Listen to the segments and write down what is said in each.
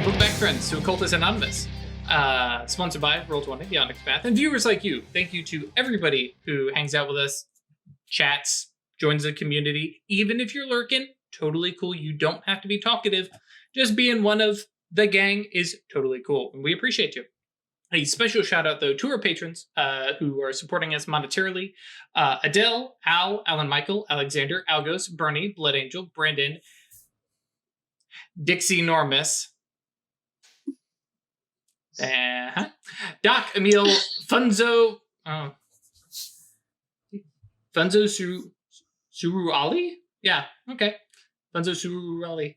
Welcome back, friends, to Occultists Anonymous, sponsored by Roll20, the Onyx Path, and viewers like you. Thank you to everybody who hangs out with us, chats, joins the community. Even if you're lurking, totally cool. You don't have to be talkative. Just being one of the gang is totally cool, and we appreciate you. A special shout out, though, to our patrons who are supporting us monetarily. Adele, Al, Alan Michael, Alexander, Algos, Bernie, Blood Angel, Brandon, Dixie Normus, Doc, Emil, Funzo, Suruali? Yeah, okay. Funzo Suruali.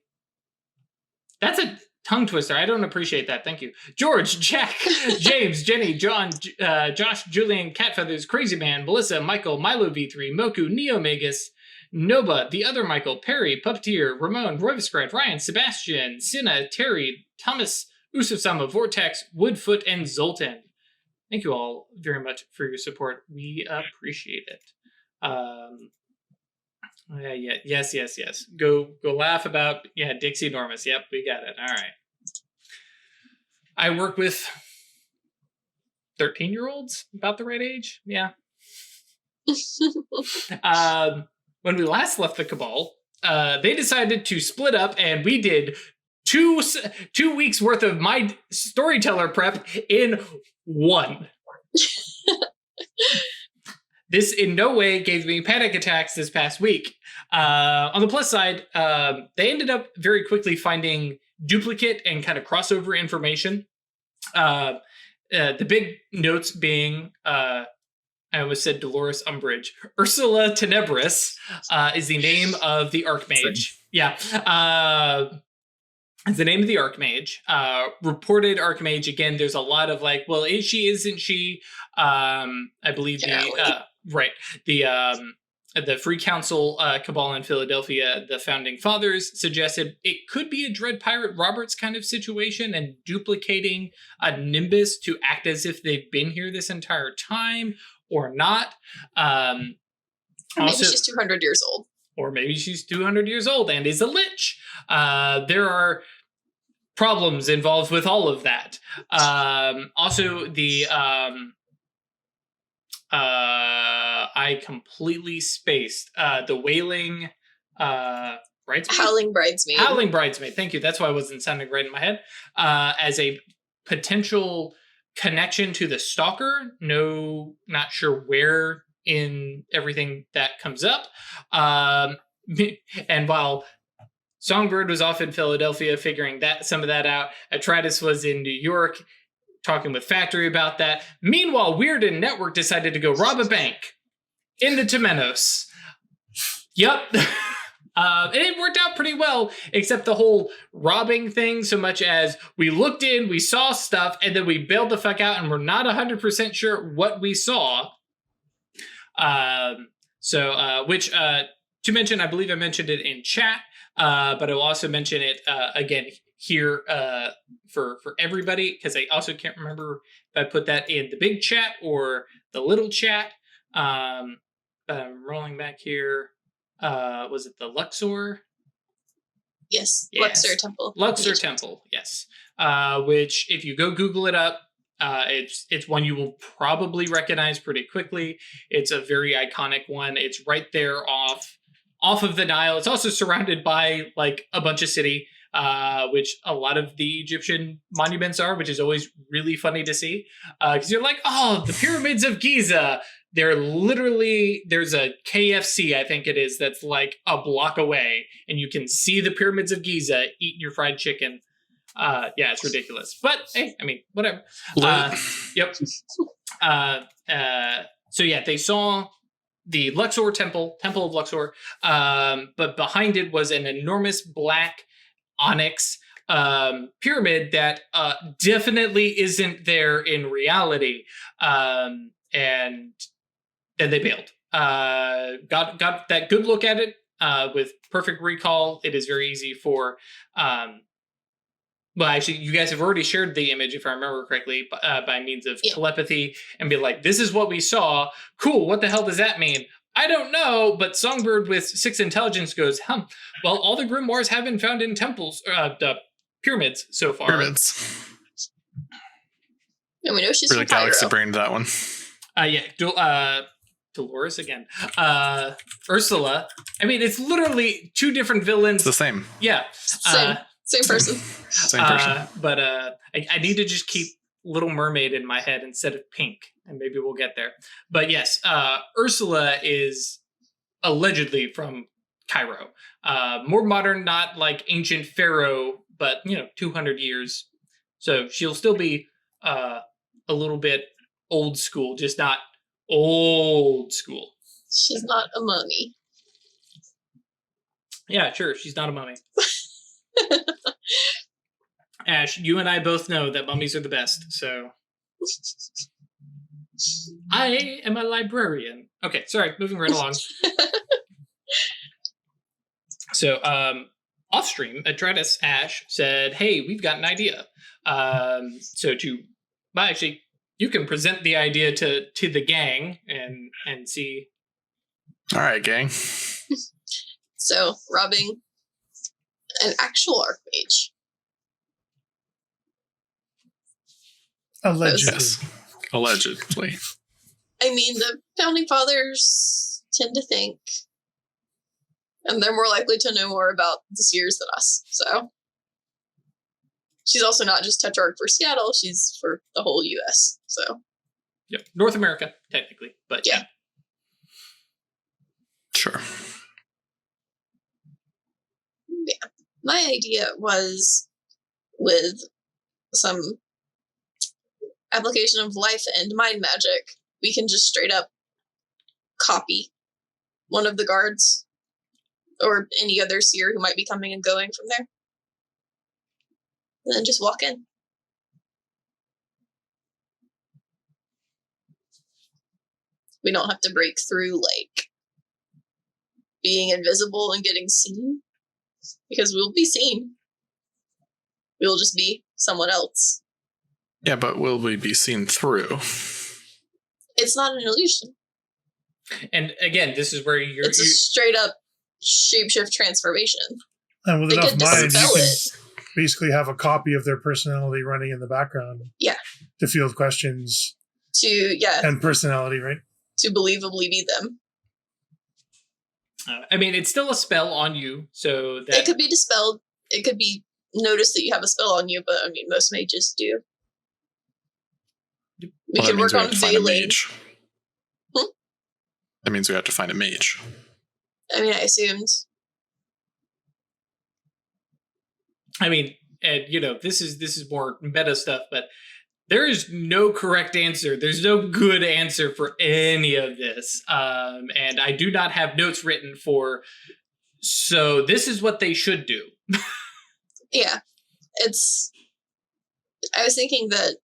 That's a tongue twister. I don't appreciate that. Thank you. George, Jack, James, Jenny, John, Josh, Julian, Catfeathers, Crazy Man, Melissa, Michael, Milo V3, Moku, Neomagus, Noba, The Other Michael, Perry, Puppeteer, Ramon, Roivscribe, Ryan, Sebastian, Cinna, Terry, Thomas, Usuf-sama, Vortex, Woodfoot, and Zoltan. Thank you all very much for your support. We appreciate it. Yes. Go laugh about, Dixie Normus. Yep, we got it. All right. I work with 13-year-olds, about the right age. Yeah. When we last left the Cabal, they decided to split up, and we did two weeks worth of my storyteller prep in one. This in no way gave me panic attacks this past week. On the plus side, they ended up very quickly finding duplicate and kind of crossover information. The big notes being, I almost said Dolores Umbridge. Ursula Tenebris is the name of the Archmage. Yeah. It's the name of the Archmage. Reported Archmage, again, there's a lot of like, well, is she, isn't she? I believe the Free Council Cabal in Philadelphia, the Founding Fathers suggested it could be a Dread Pirate Roberts kind of situation and duplicating a Nimbus to act as if they've been here this entire time or not. Maybe she's 200 years old. Or maybe she's 200 years old and is a lich. There are problems involved with all of that. Also, the I completely spaced the Wailing Bridesmaid? Howling Bridesmaid. Howling Bridesmaid. Thank you. That's why it wasn't sounding right in my head. As a potential connection to the Stalker. No, not sure where in everything that comes up. And while Songbird was off in Philadelphia figuring some of that out, Atritus was in New York talking with Factory about that. Meanwhile, Weird and Network decided to go rob a bank in the Temenos. Yep. And it worked out pretty well, except the whole robbing thing, so much as we looked in, we saw stuff, and then we bailed the fuck out, and we're not 100% sure what we saw. Which to mention, I believe I mentioned it in chat, but I will also mention it again here for everybody, because I also can't remember if I put that in the big chat or the little chat. I'm rolling back here. Was it the Luxor? Yes. Luxor Temple. Luxor Temple, yes. Which, if you go Google it up, it's one you will probably recognize pretty quickly. It's a very iconic one. It's right there off of the Nile. It's also surrounded by like a bunch of city, which a lot of the Egyptian monuments are, which is always really funny to see. Because you're like, oh, the pyramids of Giza. They're literally, there's a KFC, I think it is, that's like a block away, and you can see the pyramids of Giza eating your fried chicken. Yeah, it's ridiculous. But hey, I mean, whatever. Yep. So yeah, they saw the Luxor Temple of Luxor, but behind it was an enormous black onyx pyramid that definitely isn't there in reality. And then they bailed. Got that good look at it with perfect recall. It is very easy for... Well, actually, you guys have already shared the image, if I remember correctly, by means of telepathy, and be like, this is what we saw. Cool, what the hell does that mean? I don't know, but Songbird with 6 intelligence goes, well, all the grimoires have been found in temples, pyramids so far. Pyramids. And we know she's Really from Cairo. galaxy brained that one. Dolores again. Ursula. I mean, it's literally two different villains. It's the same. Yeah. Same person. Same person. But I need to just keep Little Mermaid in my head instead of Pink, and maybe we'll get there. But yes, Ursula is allegedly from Cairo. More modern, not like ancient pharaoh, but 200 years. So she'll still be a little bit old school, just not old school. She's not a mummy. Yeah, sure. She's not a mummy. Ash, you and I both know that mummies are the best, so... I am a librarian. Okay, sorry, moving right along. So, off stream, Atreides Ash said, hey, we've got an idea. Actually, you can present the idea to the gang and see. All right, gang. So, robbing an actual archmage. Allegedly. Yes. Allegedly. I mean, the founding fathers tend to think, and they're more likely to know more about the Seers than us, so. She's also not just Tetrarch for Seattle, she's for the whole U.S., so. Yep, North America, technically, but yeah. Sure. Yeah. My idea was with some application of life and mind magic, we can just straight up copy one of the guards or any other seer who might be coming and going from there. And then just walk in. We don't have to break through, like, being invisible and getting seen. Because we'll be seen. We'll just be someone else. Yeah, but will we be seen through? It's not an illusion. And again, this is where it's a straight up shapeshift transformation. And with They enough could mind, you dispel can it. basically have a copy of their personality running in the background. Yeah. To field questions. And personality, right? To believably be them. I mean, it's still a spell on you, so that... It could be dispelled. It could be noticed that you have a spell on you, but I mean, most mages do. We can work on veiling. That means we have to find a mage. I mean, I assumed. I mean, and this is more meta stuff, but there is no correct answer. There's no good answer for any of this. And I do not have notes written for, so this is what they should do. Yeah. I was thinking that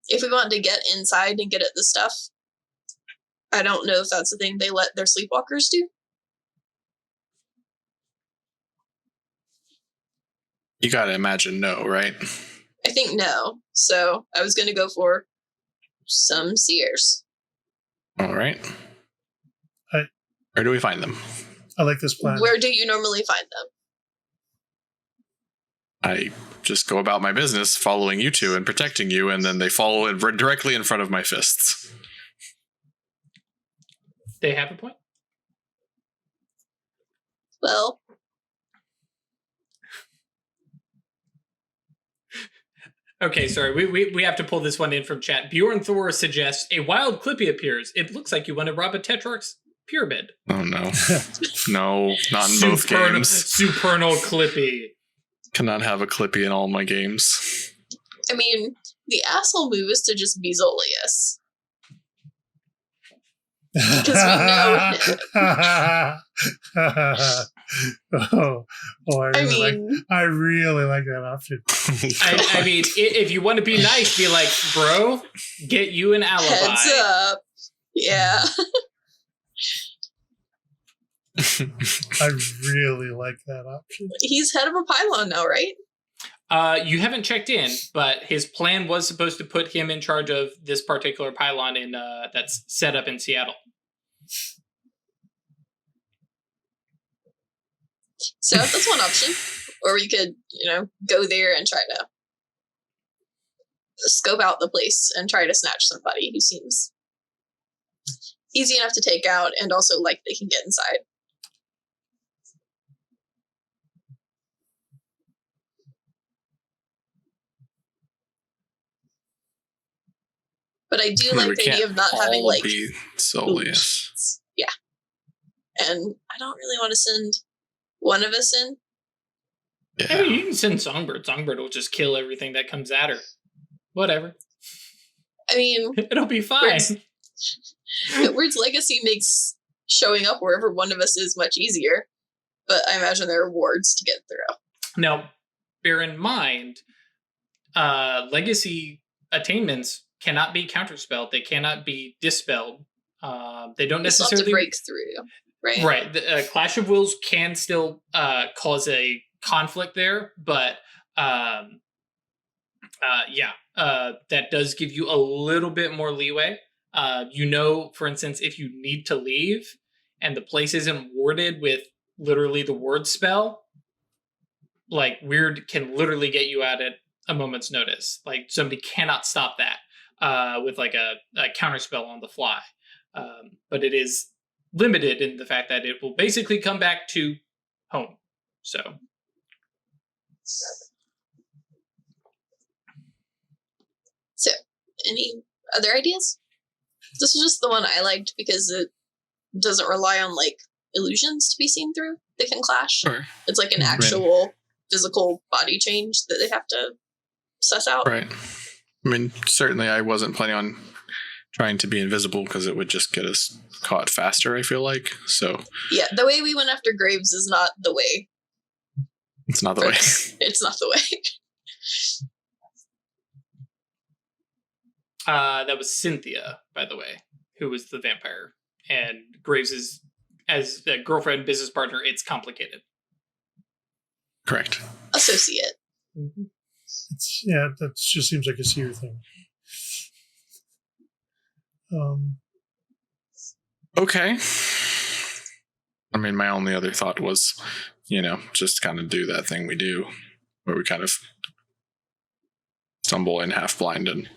if we wanted to get inside and get at the stuff, I don't know if that's the thing they let their sleepwalkers do. You gotta imagine no, right? I think no. So I was going to go for some seers. All right. Where do we find them? I like this plan. Where do you normally find them? I just go about my business following you two and protecting you, and then they fall directly in front of my fists. They have a point? Well... Okay, sorry. We have to pull this one in from chat. Bjorn Thor suggests a wild Clippy appears. It looks like you want to rob a Tetrarch's pyramid. Oh no. No, not in both games. Supernal Clippy. Cannot have a Clippy in all my games. I mean, the asshole move is to just be Zolius. Because we know I really like that option. I mean, if you want to be nice, be like, bro, get you an alibi. Heads up. Yeah. I really like that option. He's head of a pylon now, right? You haven't checked in, but his plan was supposed to put him in charge of this particular pylon in that's set up in Seattle. So that's one option. Or we could, go there and try to scope out the place and try to snatch somebody who seems easy enough to take out and also like they can get inside. But I do like the idea of not having like soulless. Yeah. And I don't really want to send one of us in. Yeah. I mean, you can send Songbird. Songbird will just kill everything that comes at her. Whatever. I mean, it'll be fine. Word's Legacy makes showing up wherever one of us is much easier, but I imagine there are wards to get through. Now, bear in mind, Legacy attainments cannot be counterspelled. They cannot be dispelled. They don't necessarily have to break through, right? Right. The Clash of Wills can still cause a conflict there, but that does give you a little bit more leeway. For instance, if you need to leave and the place isn't warded with literally the word spell, like Weird can literally get you out at a moment's notice. Like somebody cannot stop that with like a counterspell on the fly. But it is limited in the fact that it will basically come back to home. So. So, any other ideas? This was just the one I liked because it doesn't rely on like illusions to be seen through. They can clash. Sure. It's like an actual physical body change that they have to suss out. Right. I mean, certainly I wasn't planning on trying to be invisible because it would just get us caught faster, I feel like. So yeah, the way we went after Graves is not the way. It's not the way. It's not the way. That was Cynthia, by the way, who was the vampire. And Graves is, as a girlfriend, business partner, it's complicated. Correct. Associate. Mm-hmm. That just seems like a Seer thing. Okay. I mean, my only other thought was, just kind of do that thing we do, where we kind of stumble in half blind and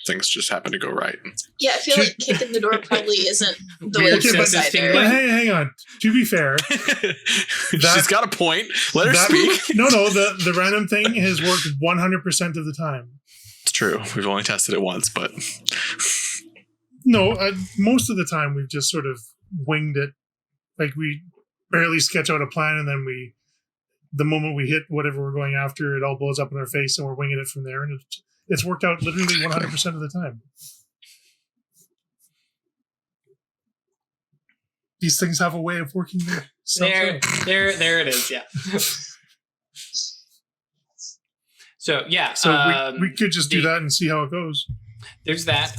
things just happen to go right. Yeah, I feel like kicking the door probably isn't the way to decide there. But hey, hang on. To be fair, she's got a point. Let her speak. No, the random thing has worked 100% of the time. It's true. We've only tested it once, but no, most of the time we've just sort of winged it. Like we barely sketch out a plan, and then the moment we hit whatever we're going after, it all blows up in our face, and we're winging it from there, and it's worked out literally 100% of the time. These things have a way of working there. There it is. Yeah. So yeah. So we could just do that and see how it goes. There's that.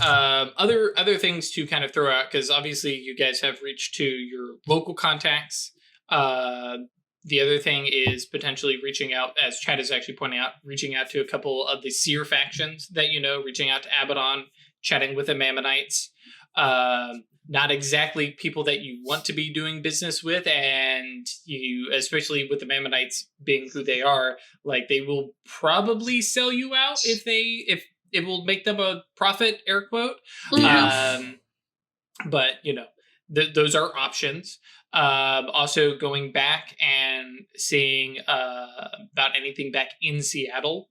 Other things to kind of throw out, because obviously you guys have reached to your local contacts. The other thing is potentially reaching out, as Chad is actually pointing out, reaching out to a couple of the Seer factions that reaching out to Ebon, chatting with the Mammonites. Not exactly people that you want to be doing business with, and you, especially with the Mammonites being who they are, like they will probably sell you out if it will make them a profit, air quote. Yeah. But those are options. Also going back and seeing about anything back in Seattle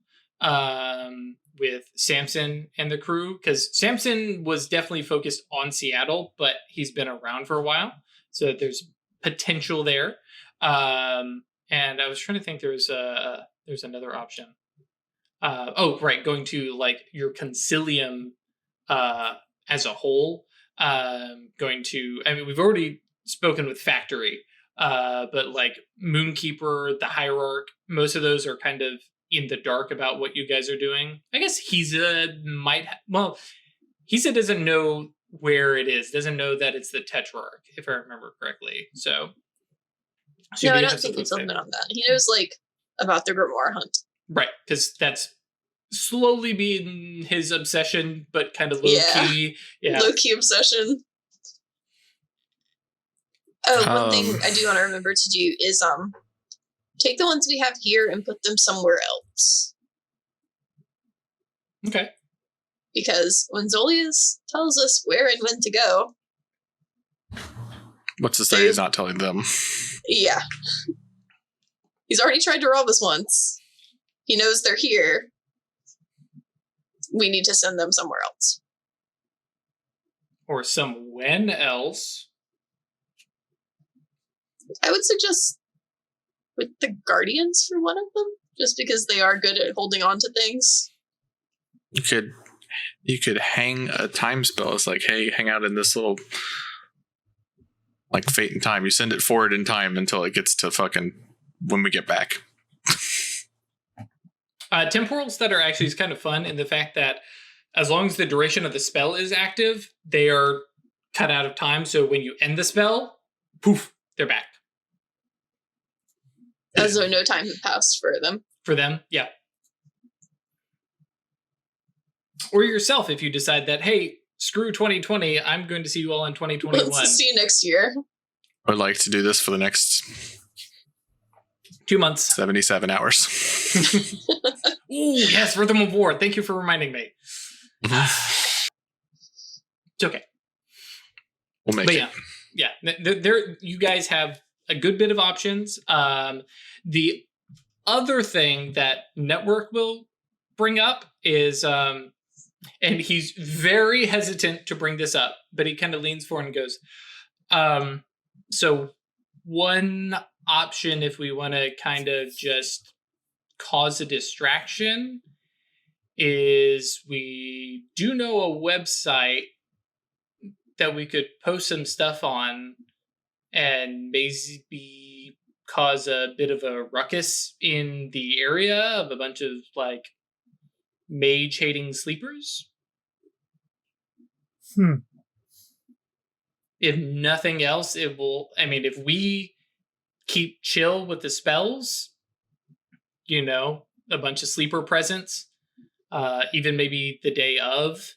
with Samson and the crew, because Samson was definitely focused on Seattle, but he's been around for a while, so there's potential there. And I was trying to think, there's another option. Going to like your Concilium as a whole. We've already spoken with Factory, but like Moonkeeper, the Hierarch, most of those are kind of in the dark about what you guys are doing. I guess Hiza Hiza doesn't know where it is, doesn't know that it's the Tetrarch, if I remember correctly. So no, I don't think he's on that. He knows like about the Grimoire hunt. Right, because that's slowly being his obsession, but kind of low-key. Yeah. Low-key obsession. Oh, one thing I do want to remember to do is take the ones we have here and put them somewhere else. Okay. Because when Zolius tells us where and when to go... What's to say he's not telling them? Yeah. He's already tried to rob us once. He knows they're here. We need to send them somewhere else. Or somewhen else. I would suggest with the Guardians for one of them, just because they are good at holding on to things. You could hang a time spell. It's like, hey, hang out in this little, like, fate and time. You send it forward in time until it gets to fucking when we get back. Temporal stutter actually is kind of fun in the fact that as long as the duration of the spell is active, they are cut out of time. So when you end the spell, poof, they're back. As though no time had passed for them. For them, yeah. Or yourself, if you decide that, hey, screw 2020, I'm going to see you all in 2021. Let's see you next year. I'd like to do this for the next 2 months. 77 hours. Ooh, yes, Rhythm of War. Thank you for reminding me. It's okay. We'll make it. Yeah. There, you guys have a good bit of options. The other thing that Network will bring up is, and he's very hesitant to bring this up, but he kind of leans forward and goes, so one option, if we want to kind of just cause a distraction, is we do know a website that we could post some stuff on and maybe cause a bit of a ruckus in the area of a bunch of, like, mage-hating sleepers. If nothing else, it will... I mean, if we keep chill with the spells, you know, a bunch of sleeper presence, even maybe the day of,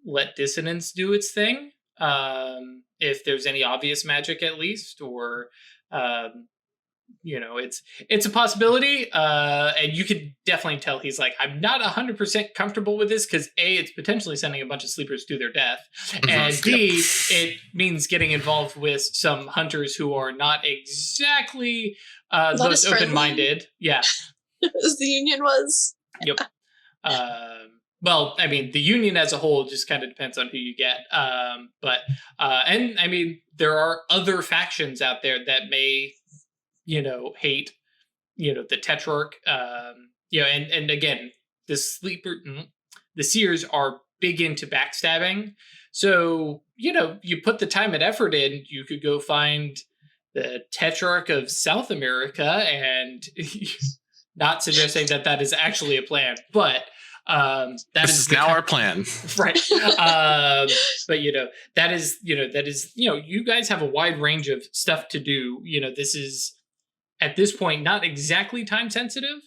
let Dissonance do its thing. If there's any obvious magic, at least, or you know, it's a possibility. And you could definitely tell he's like, I'm not 100% comfortable with this because A, it's potentially sending a bunch of sleepers to their death, and B, it means getting involved with some hunters who are not exactly those open-minded. Yeah, as the Union was. Yep. Well, I mean, the Union as a whole just kind of depends on who you get. But and I mean, there are other factions out there that may, you know, hate, you know, the Tetrarch. You know, and again, the Seers are big into backstabbing. So, you know, you put the time and effort in, you could go find the Tetrarch of South America, and not suggesting that that is actually a plan, but this is now our plan, right? But that is you guys have a wide range of stuff to do. You know, this is at this point not exactly time sensitive.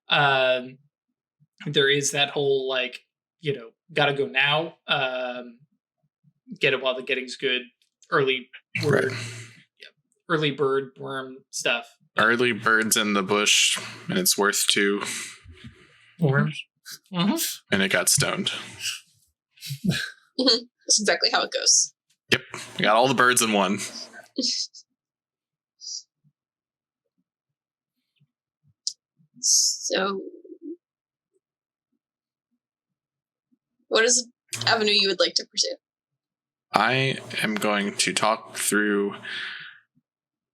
There is that whole, like, gotta go now. Get it while the getting's good. Early bird, early bird worm stuff. Early birds in the bush, and it's worth 2 worms. Mm-hmm. And it got stoned. That's exactly how it goes. Yep, we got all the birds in one. So, what is the avenue you would like to pursue? I am going to talk through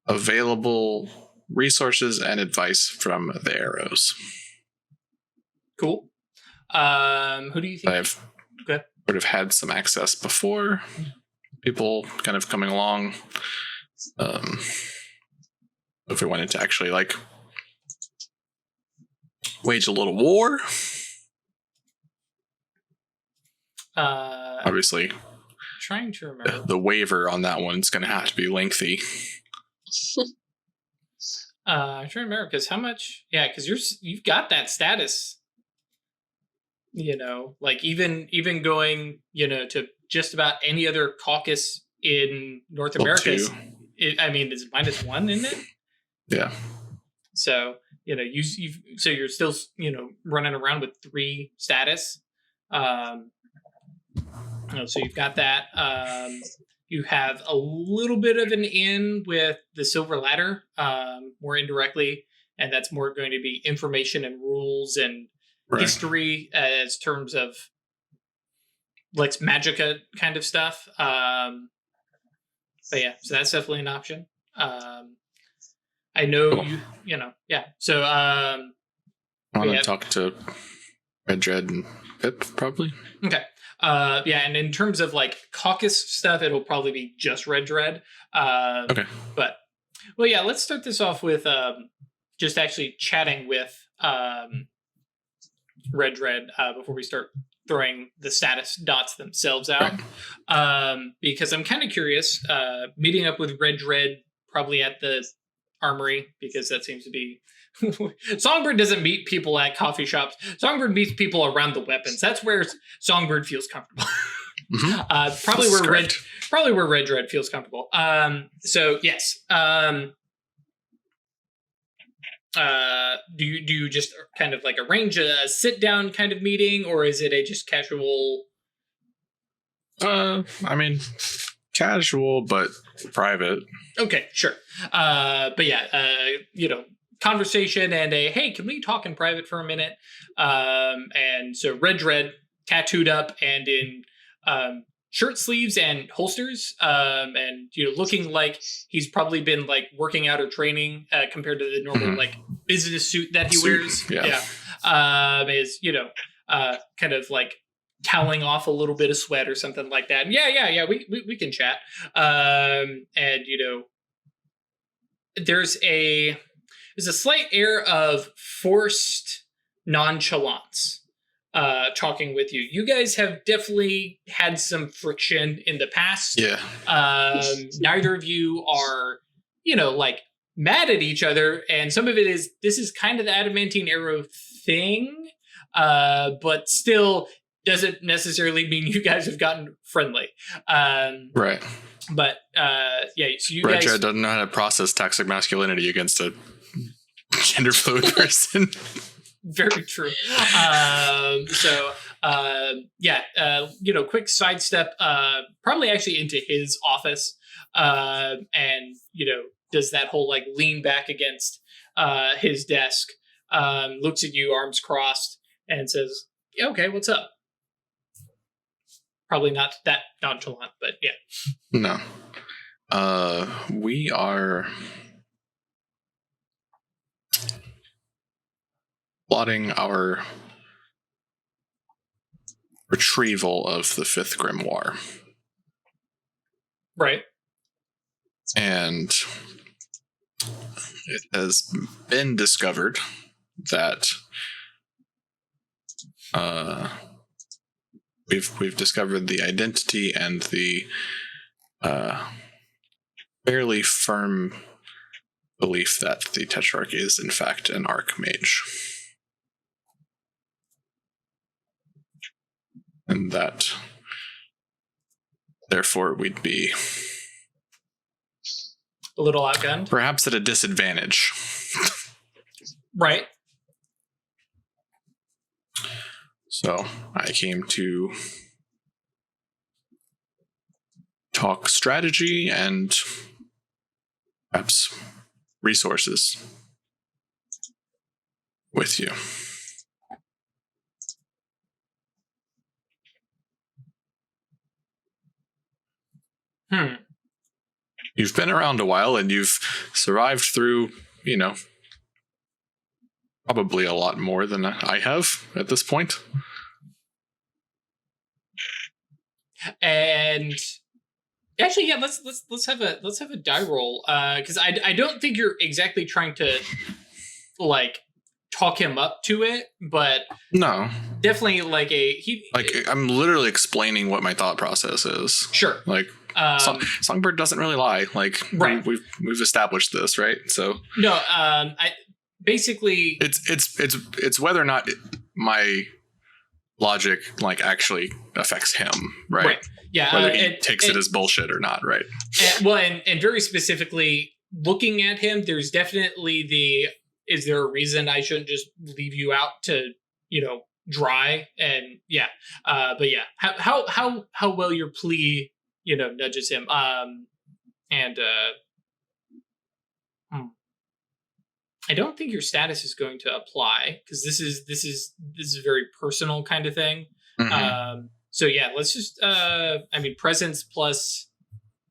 available resources and advice from the arrows. Cool. Who do you think? I've sort of had some access before. People kind of coming along. If we wanted to actually, like, wage a little war. Obviously, trying to remember. The waiver on that one's going to have to be lengthy. I'm trying to remember, because how much? Yeah, because you've got that status. Like even going, to just about any other caucus in North America. It's -1, isn't it? Yeah. So so you're still running around with 3 status. So you've got that. You have a little bit of an in with the Silver Ladder, more indirectly, and that's more going to be information and rules and history as terms of like Magicka kind of stuff. But yeah, so that's definitely an option. I know cool. So I want to talk to Red Dread and Pip, probably. Okay. And in terms of like caucus stuff, it'll probably be just Red Dread. Okay. But let's start this off with just actually chatting with Red Dread before we start throwing the status dots themselves out. Right. Because I'm kind of curious, meeting up with Red Dread probably at the Armory, because that seems to be Songbird doesn't meet people at coffee shops. Songbird meets people around the weapons. That's where Songbird feels comfortable. Mm-hmm. Probably where Red Dread feels comfortable. So yes. Do you just kind of like arrange a sit down kind of meeting, or is it a just casual? I mean, casual but private. Okay, sure. Conversation and a hey, can we talk in private for a minute? And so Red Dread tattooed up and in shirt sleeves and holsters, and looking like he's probably been like working out or training compared to the normal like business suit that he wears. Yeah. Is kind of like toweling off a little bit of sweat or something like that. Yeah. We can chat. And there's a slight air of forced nonchalance talking with you. You guys have definitely had some friction in the past. Yeah. Neither of you are, like mad at each other. And some of it is, this is kind of the adamantine arrow thing, but still doesn't necessarily mean you guys have gotten friendly. Right. But so you Red guys Dread doesn't know how to process toxic masculinity against a gender fluid person. Very true. Quick sidestep, probably actually into his office, and does that whole like lean back against his desk, looks at you, arms crossed, and says, yeah, "Okay, what's up?" Probably not that nonchalant, but yeah. No. We are plotting our retrieval of the 5th grimoire. Right. And it has been discovered that we've discovered the identity and the fairly firm belief that the Tetrarch is in fact an archmage. And that therefore we'd be a little outgunned. Perhaps at a disadvantage. Right. So I came to talk strategy and perhaps resources with you. You've been around a while and you've survived through, probably a lot more than I have at this point. And actually, yeah, let's have a die roll, because I don't think you're exactly trying to like talk him up to it, but no, definitely like I'm literally explaining what my thought process is. Sure, like. Songbird doesn't really lie. Like, right. We've established this, right? So no, I basically it's whether or not my logic like actually affects him, right? Yeah, whether he takes it as bullshit or not, right? And very specifically, looking at him, there's definitely is there a reason I shouldn't just leave you out to, dry? And but yeah, how well your plea, nudges him. I don't think your status is going to apply because this is a very personal kind of thing. Mm-hmm. So yeah, let's just presence plus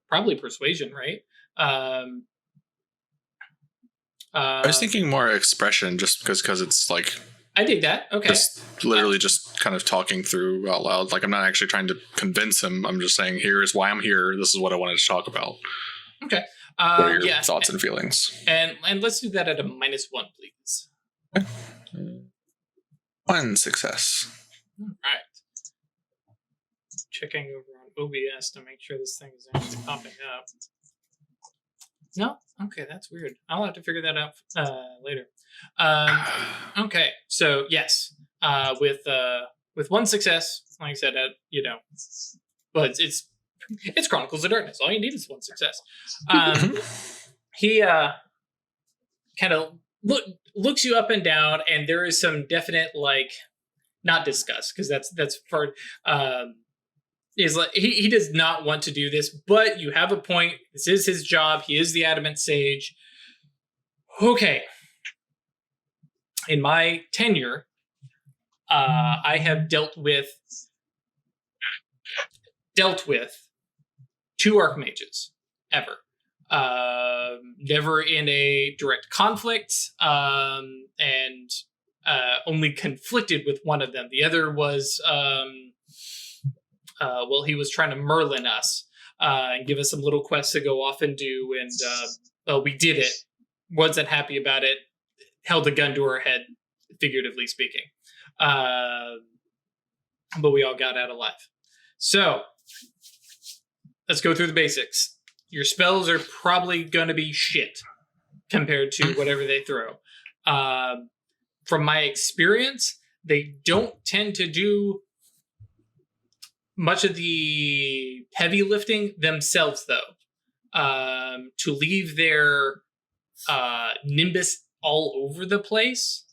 probably persuasion, right? I was thinking more expression, just because it's like I dig that. Okay, just literally just kind of talking through out loud. Like I'm not actually trying to convince him. I'm just saying, here is why I'm here. This is what I wanted to talk about. Okay. What are your thoughts and feelings? And let's do that at a -1, please. Okay. 1 success. All right. Checking over on OBS to make sure this thing is actually popping up. No? Okay, that's weird. I'll have to figure that out later. Okay, so yes, with 1 success, like I said, but it's Chronicles of Darkness. All you need is 1 success. He kind of looks you up and down, and there is some definite not disgust, because that's part. Is like he does not want to do this, but you have a point. This is his job. He is the Adamant Sage. Okay. In my tenure, I have dealt with 2 Archmages ever. Never in a direct conflict, and only conflicted with one of them. The other was, he was trying to Merlin us and give us some little quests to go off and do, and we did it. Wasn't happy about it. Held a gun to her head, figuratively speaking. But we all got out alive. So, let's go through the basics. Your spells are probably going to be shit compared to whatever they throw. From my experience, they don't tend to do much of the heavy lifting themselves, though. To leave their nimbus all over the place,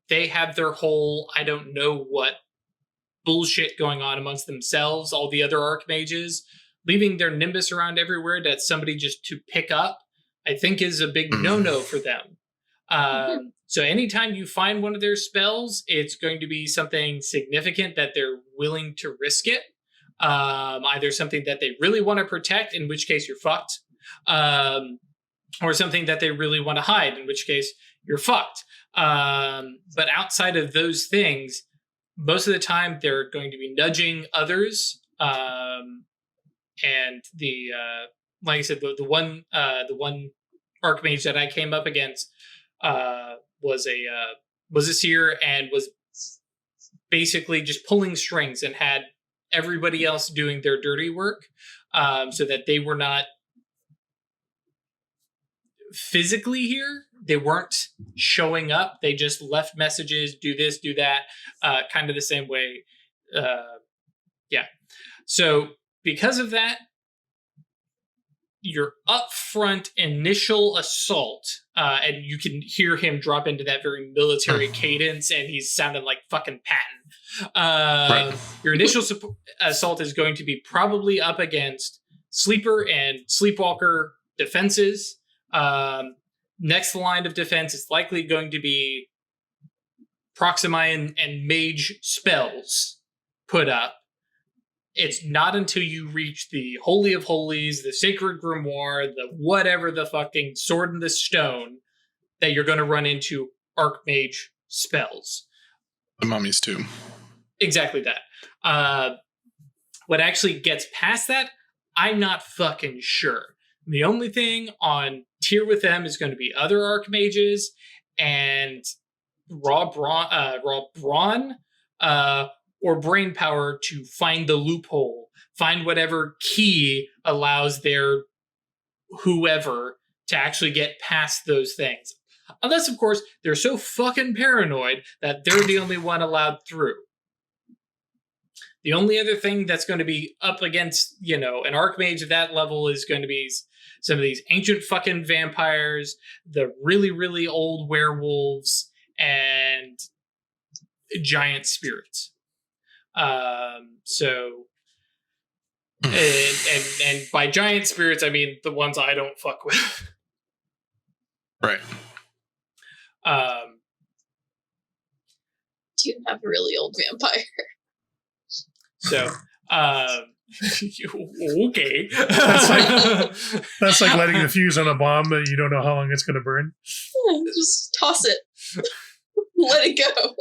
they have their whole, I don't know what, bullshit going on amongst themselves, all the other Archmages. Leaving their nimbus around everywhere that somebody just to pick up, I think is a big no-no for them. So anytime you find one of their spells, it's going to be something significant that they're willing to risk it. Either something that they really want to protect, in which case you're fucked, or something that they really want to hide, in which case you're fucked. But outside of those things, most of the time they're going to be nudging others. And the like I said, the one Archmage that I came up against was a seer and was basically just pulling strings and had everybody else doing their dirty work, so that they were not physically here. They weren't showing up. They just left messages, do this, do that, kind of the same way. So because of that, your upfront initial assault, and you can hear him drop into that very military cadence, and he's sounding like fucking Patton. Right. Your initial assault is going to be probably up against Sleeper and Sleepwalker defenses. Next line of defense is likely going to be Proxima and Mage spells put up. It's not until you reach the Holy of Holies, the Sacred Grimoire, the whatever the fucking Sword in the Stone, that you're going to run into Archmage spells. The Mummies too. Exactly that. What actually gets past that, I'm not fucking sure. The only thing on tier with them is going to be other Archmages and raw brawn, or brain power to find the loophole, find whatever key allows their whoever to actually get past those things. Unless, of course, they're so fucking paranoid that they're the only one allowed through. The only other thing that's going to be up against, an Archmage at that level is going to be some of these ancient fucking vampires, the really, really old werewolves, and giant spirits. And by giant spirits, I mean the ones I don't fuck with. Right. Do you have a really old vampire? So, okay. That's like lighting the fuse on a bomb that you don't know how long it's going to burn. Just toss it. Let it go.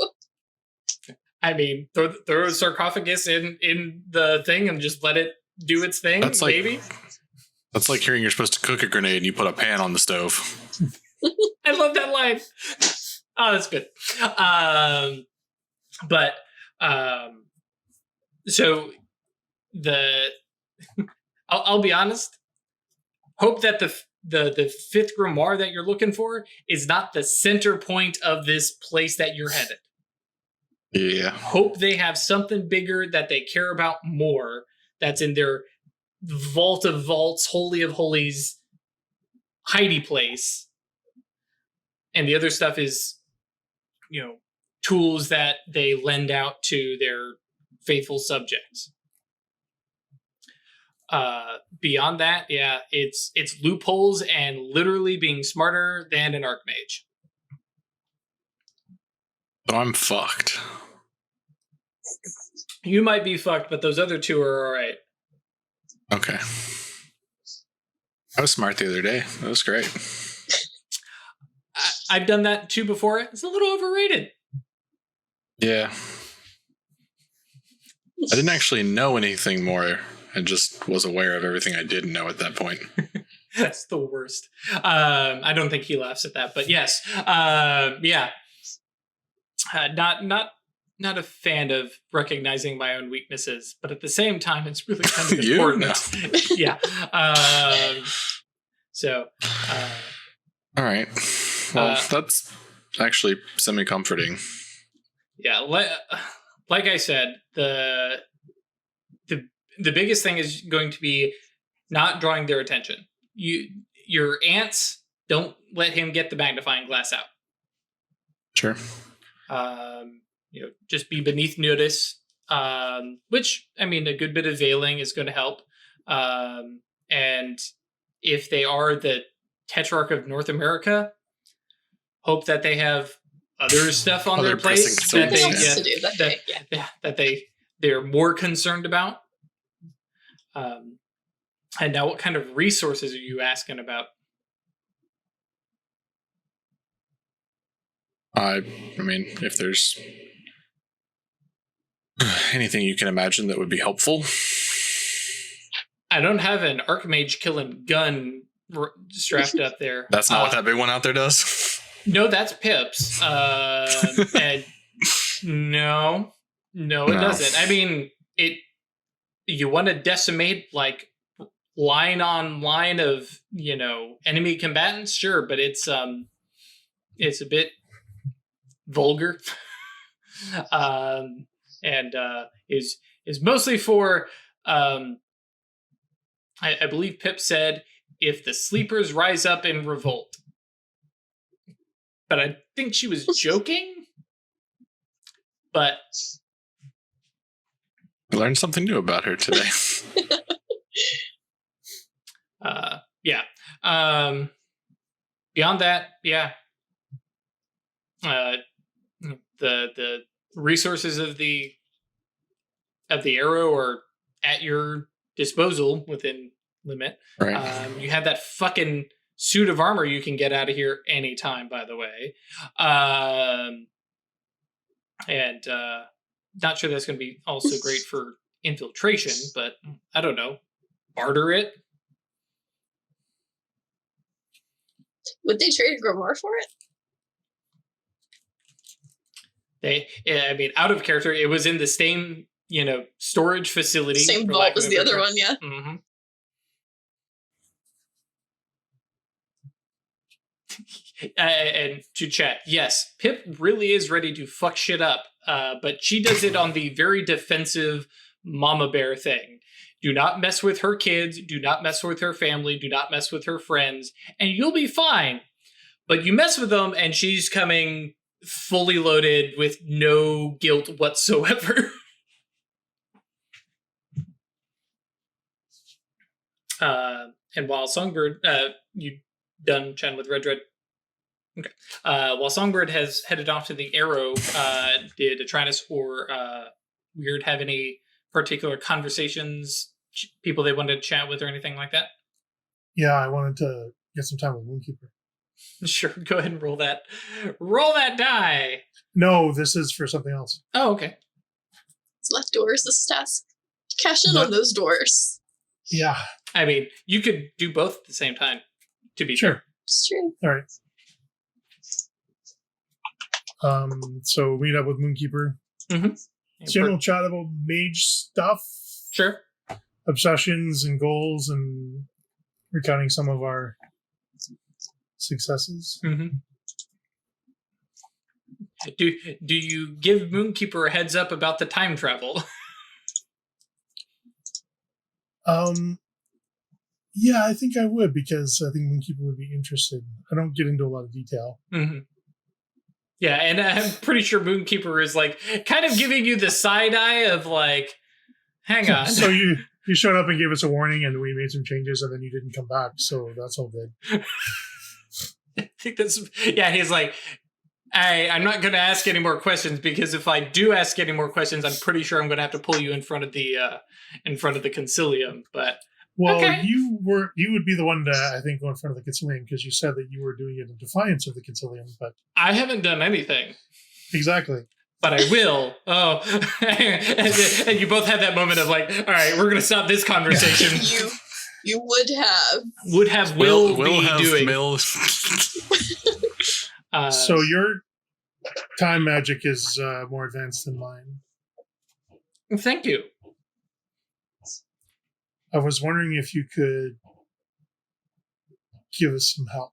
I mean, throw a sarcophagus in the thing and just let it do its thing, That's like, maybe? That's like hearing you're supposed to cook a grenade and you put a pan on the stove. I love that line. Oh, that's good. So I'll be honest. Hope that the fifth grimoire that you're looking for is not the center point of this place that you're headed. Yeah. Hope they have something bigger that they care about more. That's in their vault of vaults, holy of holies, hidey place. And the other stuff is, tools that they lend out to their faithful subjects. Beyond that, yeah, it's loopholes and literally being smarter than an archmage. So I'm fucked. You might be fucked, but those other two are all right. Okay. I was smart the other day. That was great. I've done that too before. It's a little overrated. Yeah. I didn't actually know anything more. I just was aware of everything I didn't know at that point. That's the worst. I don't think he laughs at that, but yes. Yeah. Not a fan of recognizing my own weaknesses, but at the same time, it's really kind of important. Yeah. All right. Well, that's actually semi-comforting. Yeah. Like I said, the biggest thing is going to be not drawing their attention. Your ants, don't let him get the magnifying glass out. Sure. Just be beneath notice, which, I mean, a good bit of veiling is going to help. And if they are the Tetrarch of North America, hope that they have other stuff on their plate that they're more concerned about. And now, what kind of resources are you asking about? I mean, if there's anything you can imagine that would be helpful. I don't have an archmage killing gun strapped up there. That's not what that big one out there does? No, that's Pip's. And no, it doesn't. I mean, you want to decimate like line on line of, enemy combatants? Sure, but it's a bit vulgar. And is mostly for I believe Pip said, if the sleepers rise up in revolt. But I think she was joking. But I learned something new about her today. Yeah. Beyond that, yeah. The resources of the arrow are at your disposal within limit. Right. You have that fucking suit of armor you can get out of here anytime, by the way. And not sure that's going to be also great for infiltration, but I don't know. Barter it. Would they trade a grimoire for it? Out of character, it was in the same, storage facility. Same vault as the other one, yeah. Mm-hmm. And to chat, yes, Pip really is ready to fuck shit up, but she does it on the very defensive mama bear thing. Do not mess with her kids. Do not mess with her family. Do not mess with her friends. And you'll be fine. But you mess with them, and she's coming fully loaded with no guilt whatsoever. And while Songbird, you done chatting with Red? Okay. While Songbird has headed off to the Arrow, did Atreides or Weird have any particular conversations, people they wanted to chat with or anything like that? Yeah, I wanted to get some time with Moonkeeper. Sure, go ahead and roll that. Roll that die. No, this is for something else. Oh, okay. Select doors. This is task. Cash in on those doors. Yeah. I mean, you could do both at the same time, to be Sure. It's true. All right. So meet up with Moonkeeper. fair. General chat about mage stuff. Sure. Obsessions and goals, and recounting some of our successes. Mm-hmm. Do you give Moonkeeper a heads up about the time travel? Yeah, I think I would, because I think Moonkeeper would be interested. I don't get into a lot of detail. Mm-hmm. Yeah, and I'm pretty sure Moonkeeper is like kind of giving you the side eye of like, hang on. So you showed up and gave us a warning, and we made some changes, and then you didn't come back. So that's all good. I think that's, yeah, he's like, I'm not going to ask any more questions, because if I do ask any more questions, I'm pretty sure I'm going to have to pull you in front of the concilium. But well, okay. you would be the one to, I think, go in front of the concilium, because you said that you were doing it in defiance of the concilium. But I haven't done anything. Exactly. But I will. Oh, and you both had that moment of like, all right, we're going to stop this conversation. You would have. Will will be have doing. Mill. So your time magic is more advanced than mine. Thank you. I was wondering if you could give us some help.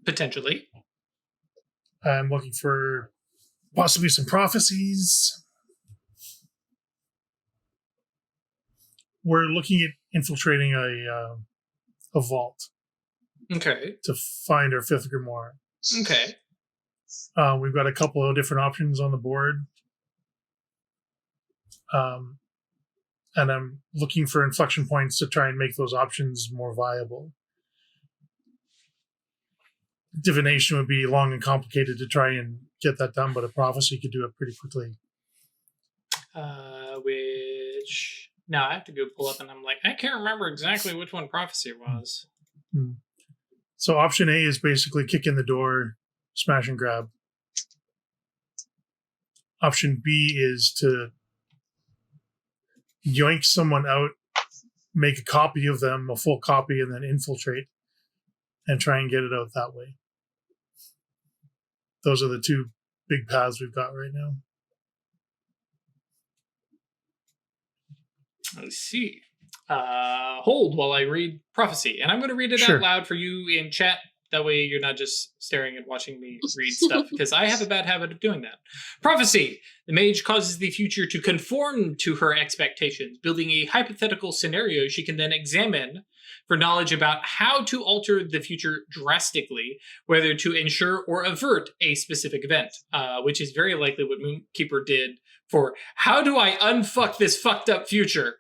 Potentially. I'm looking for possibly some prophecies. We're looking at infiltrating a vault Okay. to find our fifth grimoire. Okay. We've got a couple of different options on the board. And I'm looking for inflection points to try and make those options more viable. Divination would be long and complicated to try and get that done, but a prophecy could do it pretty quickly. Which now I have to go pull up, and I'm like, I can't remember exactly which one prophecy was. So option A is basically kick in the door, smash and grab. Option B is to yoink someone out, make a copy of them, a full copy, and then infiltrate and try and get it out that way. Those are the two big paths we've got right now. Let's see. Hold while I read prophecy, and I'm going to read it Sure. out loud for you in chat. That way you're not just staring and watching me read stuff, because I have a bad habit of doing that. Prophecy. The mage causes the future to conform to her expectations, building a hypothetical scenario she can then examine for knowledge about how to alter the future drastically, whether to ensure or avert a specific event, which is very likely what Moonkeeper did for how do I unfuck this fucked up future?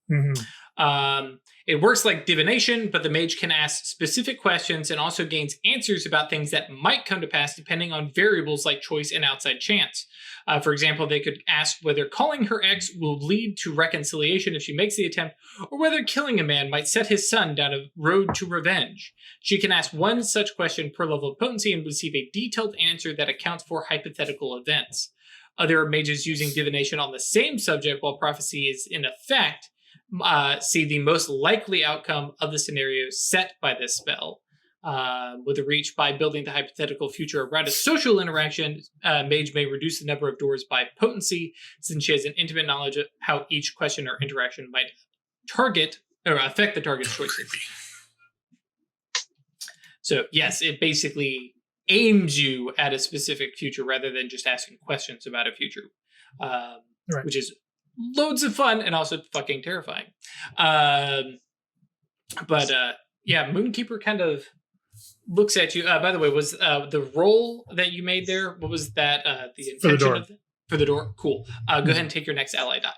Mm-hmm. It works like divination, but the mage can ask specific questions and also gains answers about things that might come to pass depending on variables like choice and outside chance. For example, they could ask whether calling her ex will lead to reconciliation if she makes the attempt, or whether killing a man might set his son down a road to revenge. She can ask one such question per level of potency and receive a detailed answer that accounts for hypothetical events. Other mages using divination on the same subject while prophecy is in effect see the most likely outcome of the scenario set by this spell. With a reach by building the hypothetical future around a social interaction, mage may reduce the number of doors by potency, since she has an intimate knowledge of how each question or interaction might target or affect the target's choices. So yes, it basically aims you at a specific future rather than just asking questions about a future, Right. which is loads of fun and also fucking terrifying. Yeah, Moonkeeper kind of looks at you. By the way, was the roll that you made there? What was that? The intention For the door. of it? For the door. Cool. Go ahead and take your next ally dot.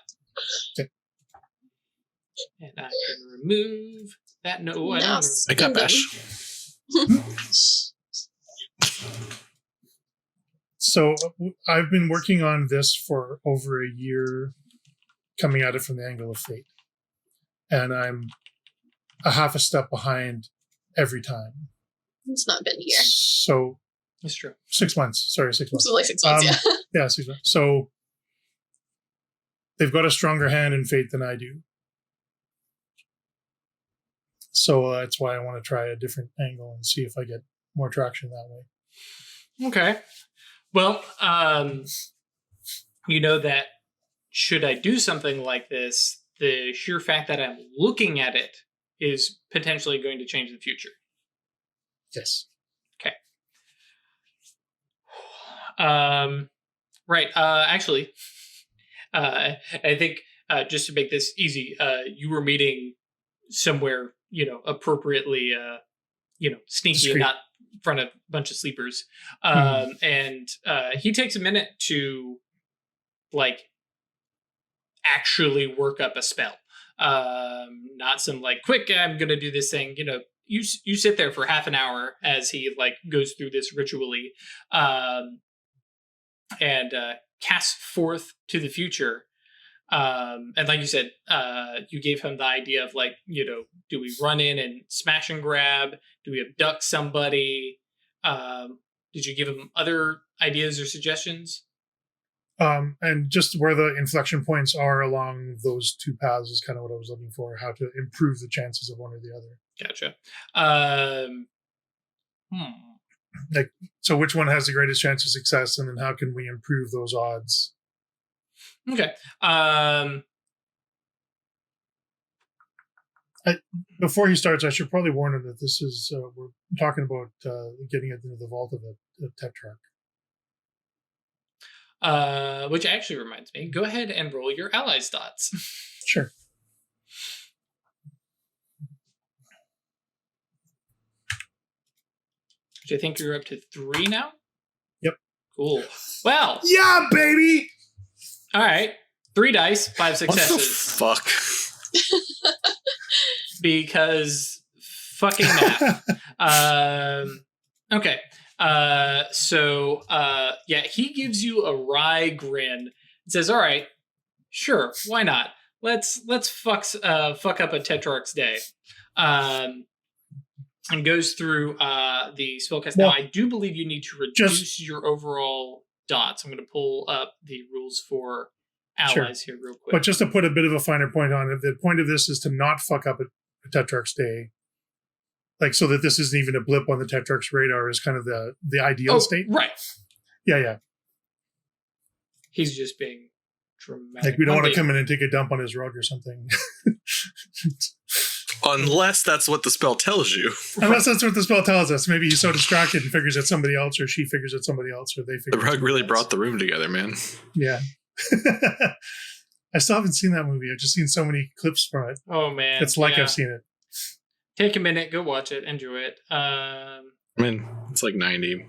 Okay. And I can remove that. No, I Now don't. I got Bash. So I've been working on this for over a year, coming at it from the angle of fate. And I'm a half a step behind every time. It's not been a year. So That's true. 6 months. Sorry, 6 months. It's only 6 months, yeah. Yeah, 6 months. So they've got a stronger hand in fate than I do. So that's why I want to try a different angle and see if I get more traction that way. Okay. Well, you know that should I do something like this, the sheer fact that I'm looking at it is potentially going to change the future. Yes. Right. Actually, I think just to make this easy, you were meeting somewhere, appropriately, sneaky Discreet. and not in front of a bunch of sleepers. And he takes a minute to, actually work up a spell. Not some quick, I'm going to do this thing, You sit there for half an hour as he goes through this ritually, and casts forth to the future. And like you said, you gave him the idea of do we run in and smash and grab? Do we abduct somebody? Did you give him other ideas or suggestions? And just where the inflection points are along those two paths is kind of what I was looking for, how to improve the chances of one or the other. Gotcha. So which one has the greatest chance of success, and then how can we improve those odds? Okay. Before he starts, I should probably warn him that this is, we're talking about getting it into the vault of a Tetrarch. Which actually reminds me, go ahead and roll your allies' dots. Sure. Which I think you're up to 3 now? Yep. Cool. Well. Yeah, baby! All right. 3 dice, 5 successes. What the fuck? Because fucking math. Okay. He gives you a wry grin and says, all right, sure, why not? Let's fuck up a Tetrarch's day. And goes through the spellcast. Now, I do believe you need to reduce your overall dots. I'm going to pull up the rules for allies here real quick. But just to put a bit of a finer point on it, the point of this is to not fuck up a Tetrarch's day. So that this isn't even a blip on the Tetrarch's radar is kind of the ideal state. Right. Yeah. He's just being dramatic. We don't want to come in and take a dump on his rug or something. Unless that's what the spell tells you. Unless that's what the spell tells us. Maybe he's so distracted and figures it's somebody else, or she figures it's somebody else, or they figure the rug really brought the room together, man. Yeah. I still haven't seen that movie. I've just seen so many clips from it. Oh, man. It's I've seen it. Take a minute, go watch it, enjoy it. It's 90.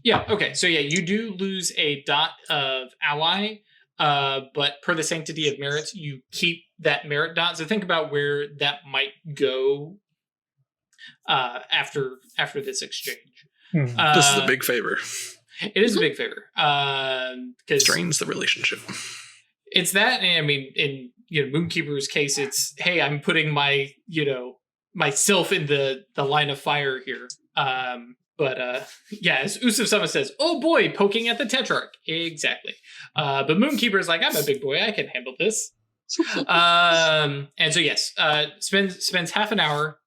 Yeah, okay. So you do lose a dot of ally, but per the sanctity of merits, you keep that merit dot. So think about where that might go after this exchange. This is a big favor. It is a big favor. Because strains the relationship. It's that, in Moonkeeper's case, it's, hey, I'm putting my, myself in the line of fire here. As Usuf Sama says, oh boy, poking at the Tetrarch. Exactly. But Moonkeeper is I'm a big boy, I can handle this. Spends half an hour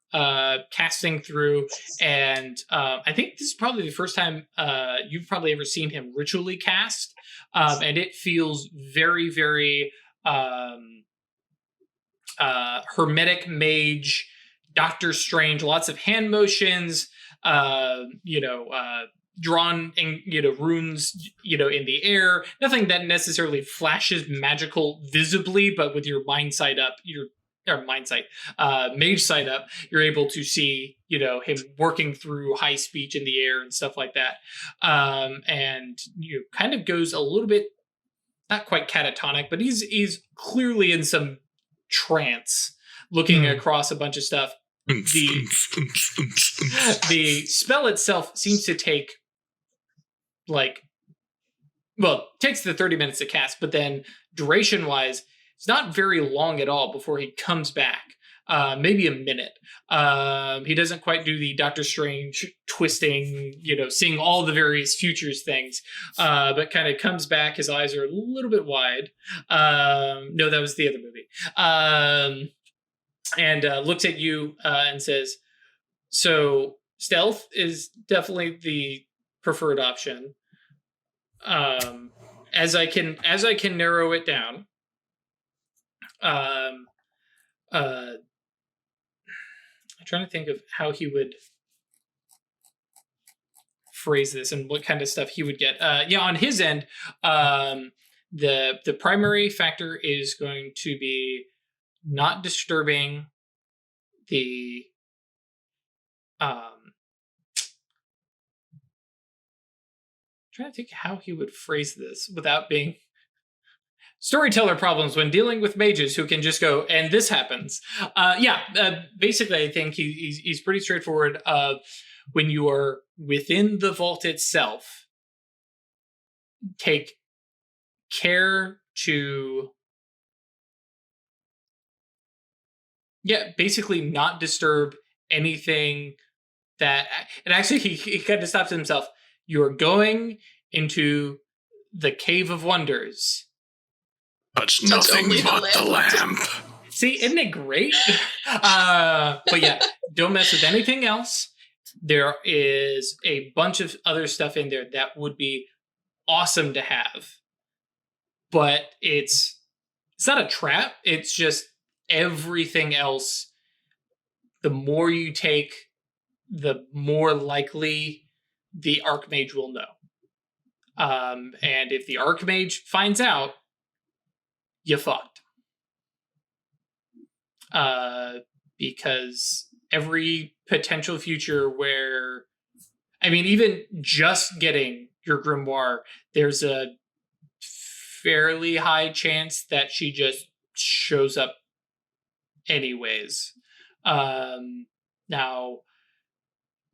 casting through, and I think this is probably the first time you've probably ever seen him ritually cast, and it feels very, very hermetic mage, Doctor Strange, lots of hand motions, drawn in, runes, in the air. Nothing that necessarily flashes magical visibly, but with your mage sight up, you're able to see, him working through high speech in the air and stuff like that. And kind of goes a little bit, not quite catatonic, but he's clearly in some trance, looking across a bunch of stuff. The spell itself seems to take takes the 30 minutes to cast, but then duration wise, it's not very long at all before he comes back. Maybe a minute. He doesn't quite do the Doctor Strange twisting, seeing all the various futures things, but kind of comes back. His eyes are a little bit wide. No, that was the other movie. And looks at you and says, so stealth is definitely the preferred option. As I can narrow it down, I'm trying to think of how he would phrase this and what kind of stuff he would get. On his end, the primary factor is going to be not disturbing the trying to think how he would phrase this without being storyteller problems when dealing with mages who can just go, and this happens. Basically, I think he's pretty straightforward. When you are within the vault itself, take care to basically not disturb anything that, and actually he kind of stops himself. You're going into the Cave of Wonders. Touch nothing but the lamp. See, isn't it great? But yeah, don't mess with anything else. There is a bunch of other stuff in there that would be awesome to have. But it's not a trap. It's just everything else. The more you take, the more likely the Archmage will know. And if the Archmage finds out, you fucked. Because every potential future where, even just getting your grimoire, there's a fairly high chance that she just shows up anyways. Now,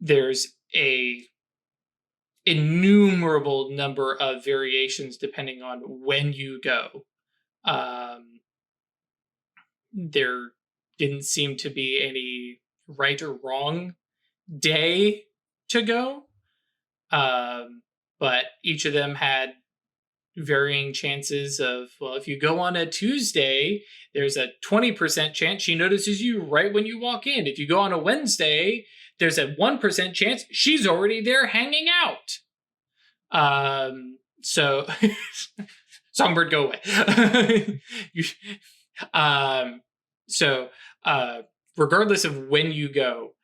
there's a innumerable number of variations depending on when you go. There didn't seem to be any right or wrong day to go, but each of them had varying chances of, well, if you go on a Tuesday, there's a 20% chance she notices you right when you walk in. If you go on a Wednesday, there's a 1% chance she's already there hanging out. So Songbird, go away. Regardless of when you go,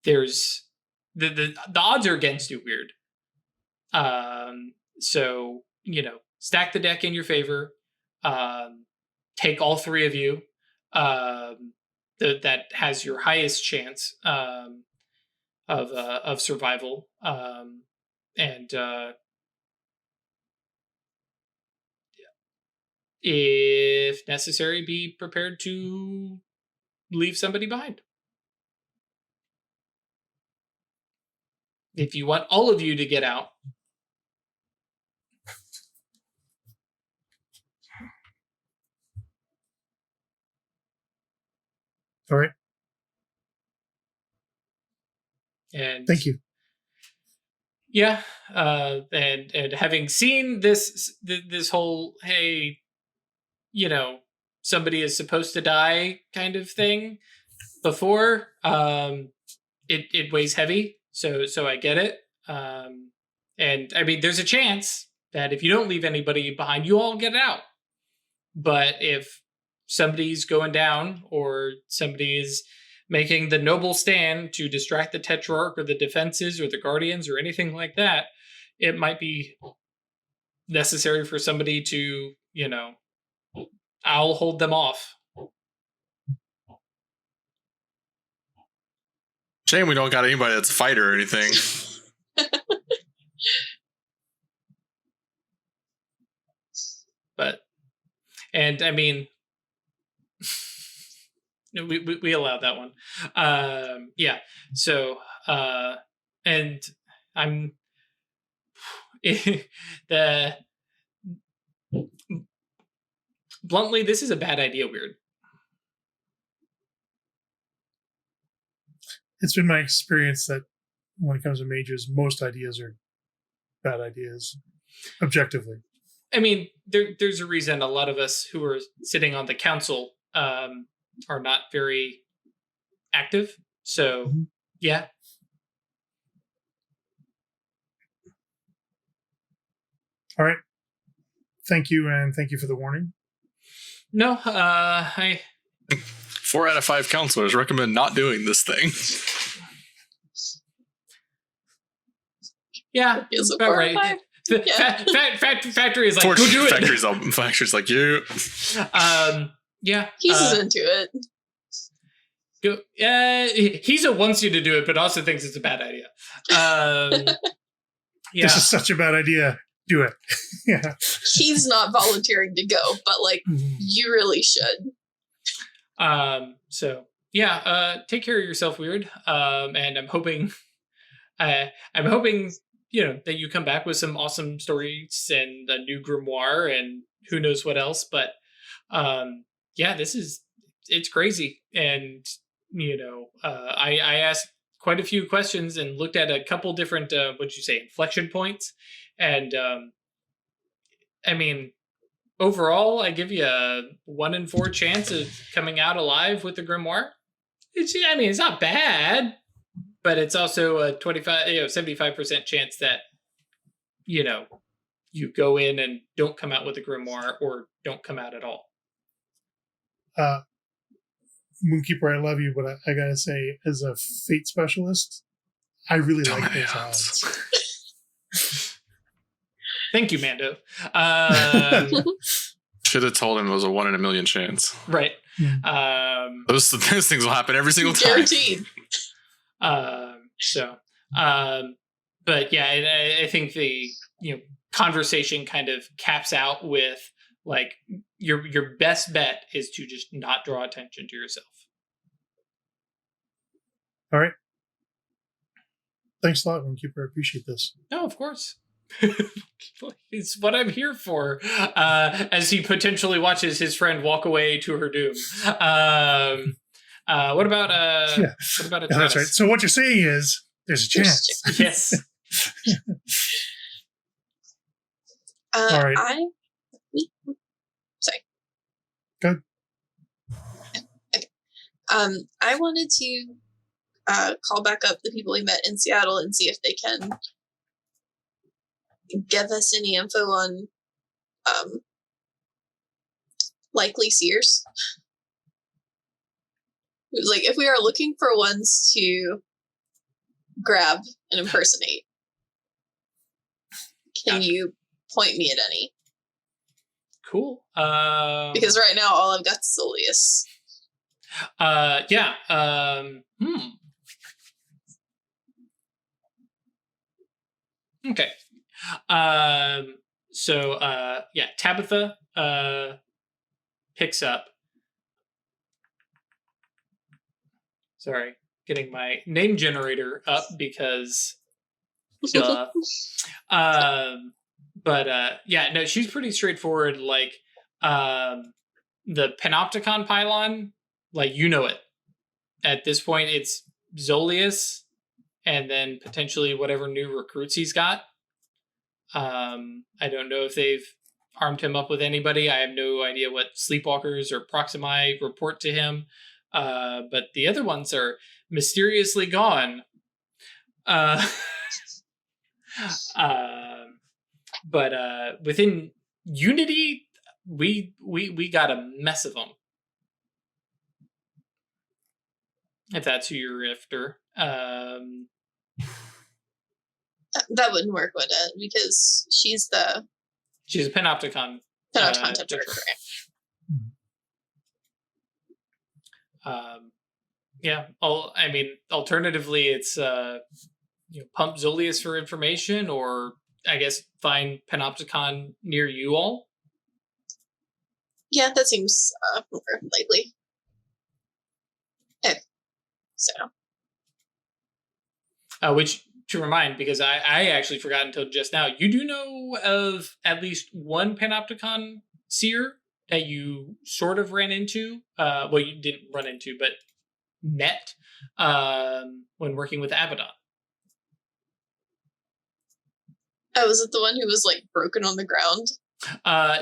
there's the odds are against you weird. So, stack the deck in your favor. Take all three of you. That has your highest chance of survival. And if necessary, be prepared to leave somebody behind. If you want all of you to get out, all right. and Thank you. yeah, and having seen this whole, hey, somebody is supposed to die kind of thing before, it weighs heavy. So I get it. And there's a chance that if you don't leave anybody behind, you all get out. But if somebody's going down or somebody is making the noble stand to distract the Tetrarch or the defenses or the Guardians or anything like that, it might be necessary for somebody to, I'll hold them off. Shame we don't got anybody that's a fighter or anything. But, and I mean, we allowed that one. Yeah. So, and I'm bluntly, this is a bad idea, Weird. It's been my experience that when it comes to mages, most ideas are bad ideas, objectively. I mean, there's a reason a lot of us who are sitting on the council are not very active. So, yeah. All right. Thank you, and thank you for the warning. No, 4 out of 5 counselors recommend not doing this thing. Yeah, Is it about 4 or right. 5? Factory is like, go do it. Factory's like, you. Yeah. He's into it. Go. He wants you to do it, but also thinks it's a bad idea. Yeah. This is such a bad idea. Do it. Yeah. He's not volunteering to go, but like, you really should. So yeah, take care of yourself, Weird. And I'm hoping that you come back with some awesome stories and a new grimoire and who knows what else. But yeah, it's crazy. And I asked quite a few questions and looked at a couple different inflection points. And I mean, overall, I give you a 1 in 4 chance of coming out alive with the grimoire. It's not bad, but it's also a 75% chance that you go in and don't come out with a grimoire or don't come out at all. Moonkeeper, I love you, but I gotta say, as a fate specialist, I really like those odds. Thank you, Mando. Should have told him it was a 1 in a million chance. Right. Those things will happen every single time. Guaranteed. But yeah, I think the conversation kind of caps out with like your best bet is to just not draw attention to yourself. All right. Thanks a lot, Moonkeeper. I appreciate this. No, of course. It's what I'm here for. As he potentially watches his friend walk away to her doom. What about a that's right. So what you're saying is there's a chance. Yes. All right. Sorry. Good. Okay. I wanted to call back up the people we met in Seattle and see if they can give us any info on likely seers. Like, if we are looking for ones to grab and impersonate, can you point me at any? Cool. Because right now all I've got is Solius. Yeah. Okay. Tabitha picks up. Sorry, getting my name generator up because she's pretty straightforward. Like the Panopticon pylon, like it. At this point, it's Zolius, and then potentially whatever new recruits he's got. I don't know if they've armed him up with anybody. I have no idea what Sleepwalkers or Proximi report to him. But the other ones are mysteriously gone. But within Unity, we got a mess of them. If that's who you're after. That wouldn't work, would it? Because she's a Panopticon. Panopticon Tetrarch. Yeah. Alternatively, it's pump Zulius for information, or I guess find Panopticon near you all. Yeah, that seems more likely. Okay. So. Which, to remind, because I actually forgot until just now, you do know of at least one Panopticon seer that you sort of ran into. Well, you didn't run into, but met when working with Abaddon. Oh, was it the one who was like broken on the ground?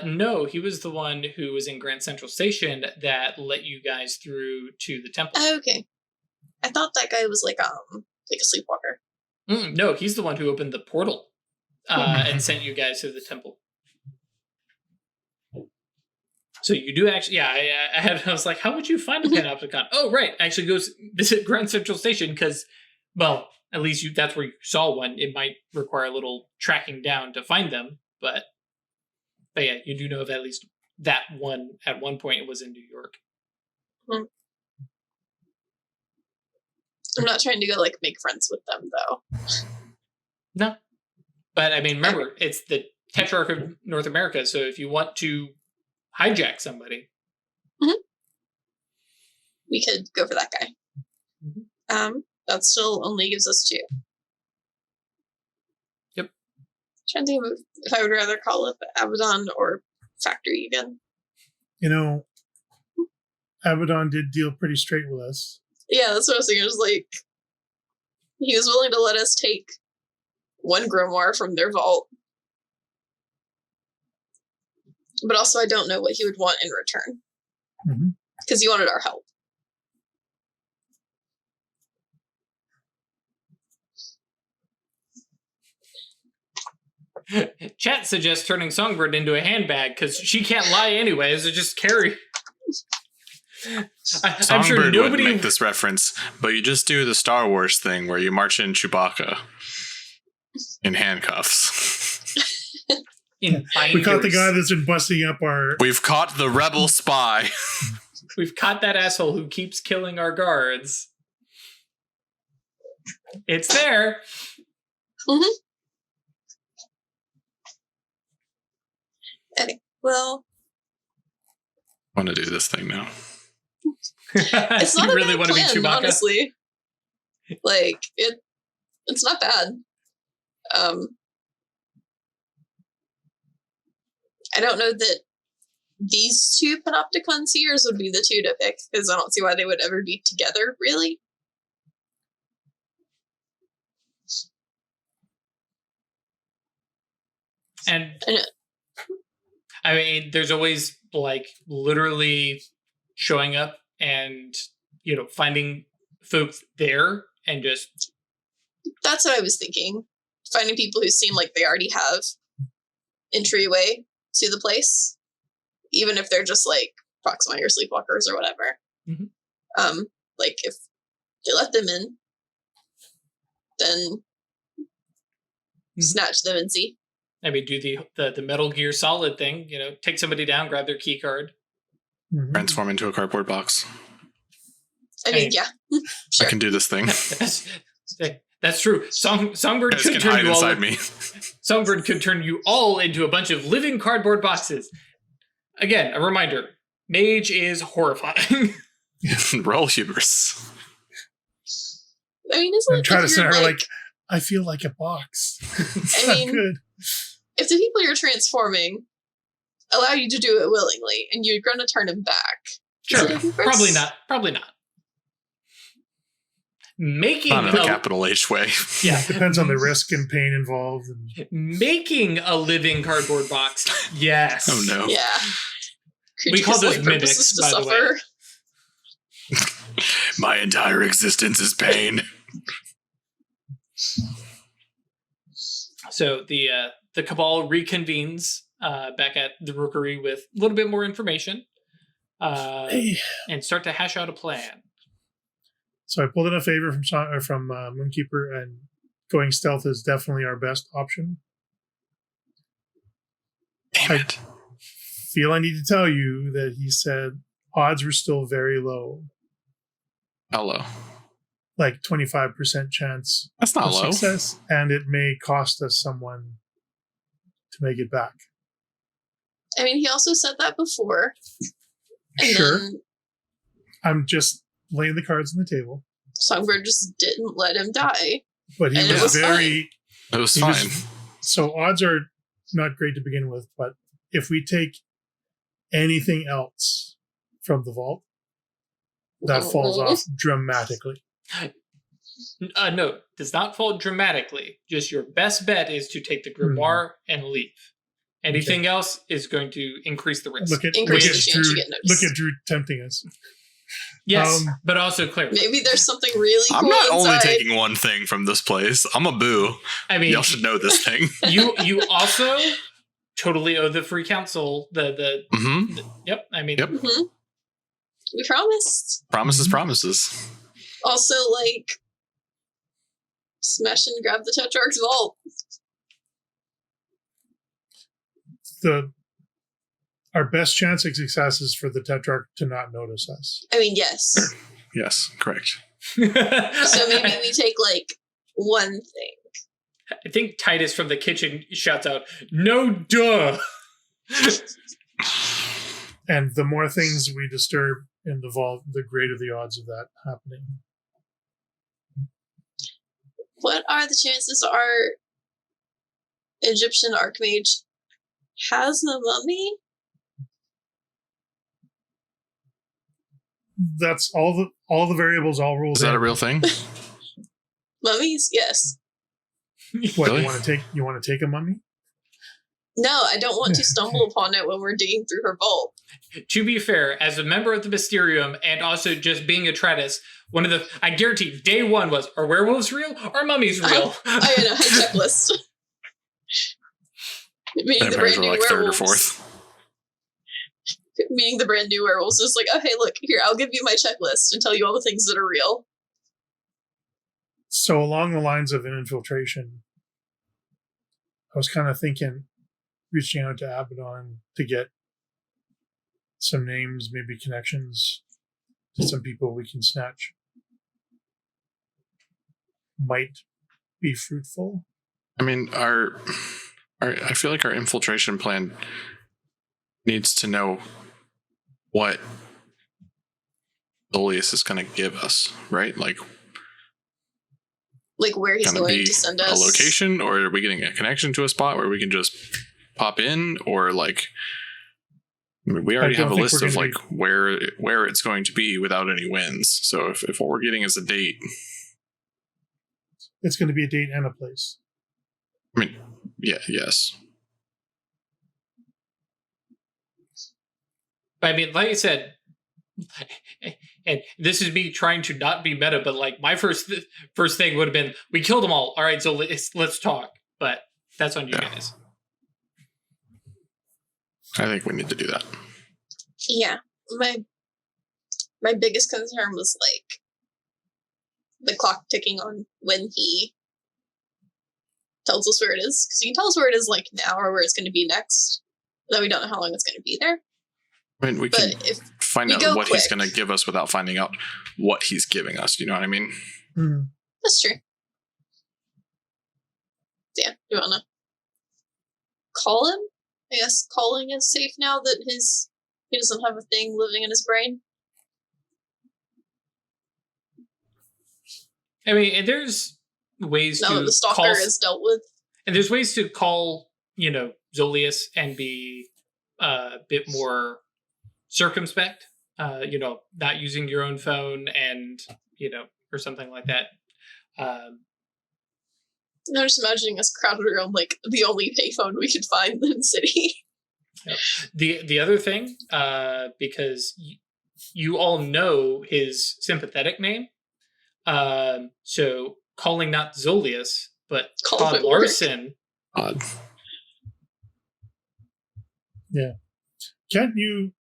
No, he was the one who was in Grand Central Station that let you guys through to the temple. Oh, okay. I thought that guy was like a sleepwalker. No, he's the one who opened the portal and sent you guys to the temple. So you do actually, yeah. I was like, how would you find a Panopticon? Oh, right, actually goes visit Grand Central Station because, well, at least that's where you saw one. It might require a little tracking down to find them, but yeah, you do know of at least that one. At one point, it was in New York. I'm not trying to go like make friends with them though. No, but I mean, remember, it's the Tetrarch of North America. So if you want to hijack somebody, we could go for that guy. That still only gives us 2. Yep. Trying to think of if I would rather call up Abaddon or Factory again. Abaddon did deal pretty straight with us. Yeah, that's what I was thinking. It was like he was willing to let us take 1 grimoire from their vault. But also I don't know what he would want in return. Because he wanted our help. Chat suggests turning Songbird into a handbag because she can't lie anyways. So just carry. I'm sure Songbird nobody wouldn't make this reference, but you just do the Star Wars thing where you march in Chewbacca in handcuffs. In we caught the guy that's been busting up our. We've caught the rebel spy. We've caught that asshole who keeps killing our guards. It's there. Okay, well, I want to do this thing now. it's not you a really bad want to plan, be Chewbacca? honestly. Like it's not bad. I don't know that these 2 Panopticon seers would be the 2 to pick because I don't see why they would ever be together, really. And I mean, there's always like literally showing up and finding folks there and just. That's what I was thinking. Finding people who seem like they already have entryway to the place, even if they're just like Proxima or sleepwalkers or whatever. Like if they let them in, then snatch them and see. I mean, do the Metal Gear Solid thing, take somebody down, grab their key card. Transform into a cardboard box. I mean, yeah. Sure. I can do this thing. That's true. Songbird could turn you all. Songbird could turn you all into a bunch of living cardboard boxes. Again, a reminder: Mage is horrifying. Roll hubris. I mean, isn't I'm trying to send her like I feel like a box. I mean, good. If the people you're transforming allow you to do it willingly, and you're going to turn them back, sure, probably not. Making not in a capital H way. Yeah, it depends on the risk and pain involved. Making a living cardboard box, yes. Oh no. Yeah. We call those mimics, by the way. My entire existence is pain. So the cabal reconvenes back at the Rookery with a little bit more information and start to hash out a plan. So I pulled in a favor from Moonkeeper, and going stealth is definitely our best option. Damn it. Feel I need to tell you that he said odds were still very low, Hello. like 25% chance That's not of low. success, and it may cost us someone to make it back. I mean, he also said that before. And Sure. then I'm just laying the cards on the table. Songbird just didn't let him die. But he And it was was very... It was He fine. was- So odds are not great to begin with, but if we take anything else from the vault, that falls off dramatically. No, does not fall dramatically. Just your best bet is to take the grimoire and leave. Anything else is going to increase the risk. Look at Increase the chance you get noticed. Look at Drew tempting us. Yes, but also clear. Maybe there's something really cool I'm not only inside. taking one thing from this place. I'm a boo. I mean, Y'all should know this thing. you also totally owe the free council the Mm-hmm. yep. I mean, Yep. Mhm. We promised. Promises, promises. Also, like, smash and grab the Tetrarch's vault. Our best chance of success is for the Tetrarch to not notice us. I mean, yes. Yes, correct. So maybe we take, like, one thing. I think Titus from the kitchen shouts out, "No, duh!" And the more things we disturb in the vault, the greater the odds of that happening. What are the chances our Egyptian Archmage has a mummy? That's all the variables all ruled Is that in. a real thing? Mummies? Yes. What, Really? you want to take a mummy? No, I don't want to stumble upon it when we're digging through her vault. To be fair, as a member of the Mysterium and also just being a Tratus, one of the I guarantee day one was, are werewolves real? Are mummies real? I had a checklist. Meeting the Vampires brand were new like third or werewolves. fourth. Meeting the brand new werewolves is like, oh hey, look here, I'll give you my checklist and tell you all the things that are real. So along the lines of an infiltration, I was kind of thinking reaching out to Ebon to get some names, maybe connections to some people we can snatch. Might be fruitful. I mean, I feel like our infiltration plan needs to know what Dolius is going to give us, right? Like Like where he's going to going be to send a us. location, or are we getting a connection to a spot where we can just pop in, or like, I mean, we already don't have a think list we're of gonna like where it's going to be without any wins. So if what we're getting is a date, It's going to be a date and a place. I mean, yes. I mean, like I said, and this is me trying to not be meta, but like my first thing would have been, we killed them all. All right, so let's talk. But that's on you Yeah. guys. I think we need to do that. Yeah. My biggest concern was like the clock ticking on when he tells us where it is. Because he can tell us where it is like now or where it's going to be next. Though we don't know how long it's going to be there. I mean, we But can if find we out go what he's quick- going to give us without finding out what he's giving us. You know what I mean? Mm. that's true. Yeah, you want to call him? I guess calling is safe now that he doesn't have a thing living in his brain. I mean, and there's ways Now that to the stalker call, is dealt with. and there's ways to call, Zolius and be a bit more circumspect. Not using your own phone and or something like that. I'm just imagining us crowded around like the only payphone we could find in the city. The other thing, because you all know his sympathetic name, so calling not Zolius but Call Todd him at work. Larsen. Odd. Can't you,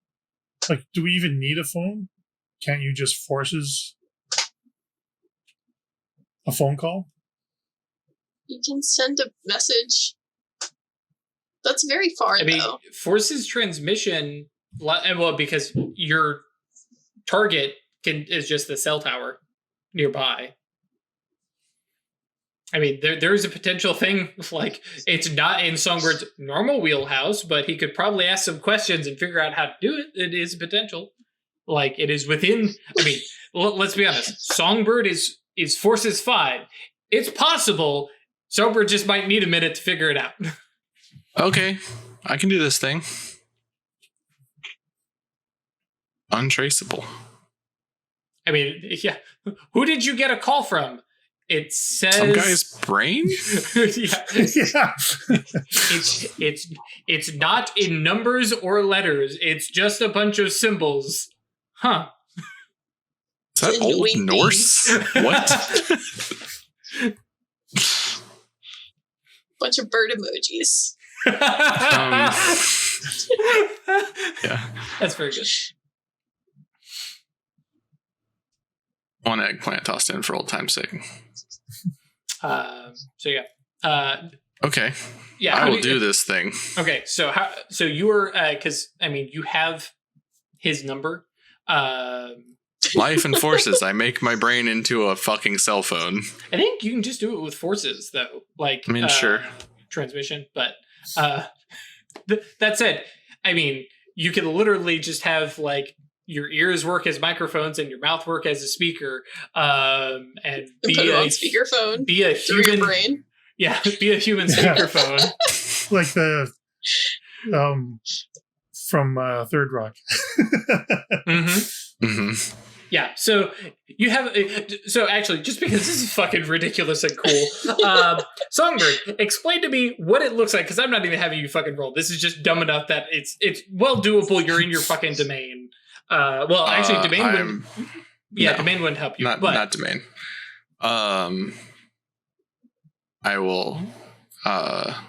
do we even need a phone? Can't you just forces a phone call? You can send a message. That's very far, though. Forces transmission, well, because your target is just the cell tower nearby. I mean, there's a potential thing, like, it's not in Songbird's normal wheelhouse, but he could probably ask some questions and figure out how to do it. It is a potential. Like, it is within, I mean, let's be honest, Songbird is Forces 5. It's possible Songbird just might need a minute to figure it out. Okay, I can do this thing. Untraceable. I mean, yeah. Who did you get a call from? It says some guy's brain. Yeah. Yeah. It's not in numbers or letters. It's just a bunch of symbols. Huh? Is that Old Norse? What? Bunch of bird emojis. Yeah, that's very good. One eggplant tossed in for old time's sake. So yeah. Okay. Yeah, I will do this thing. Okay, so you were because I mean you have his number. Life and forces. I make my brain into a fucking cell phone. I think you can just do it with forces though. Like, I mean, sure. Transmission, but that said, I mean you can literally just have like your ears work as microphones and your mouth work as a speaker, and put it on speakerphone. Be a through human your brain. Yeah, be a human speakerphone. Like the from Third Rock. Mm-hmm. Mm-hmm. Yeah, so you have so actually just because this is fucking ridiculous and cool, Songbird, explain to me what it looks like because I'm not even having you fucking roll. This is just dumb enough that it's well doable. You're in your fucking domain. Well, actually, domain wouldn't. Yeah, no, domain wouldn't help you. Not domain. I will have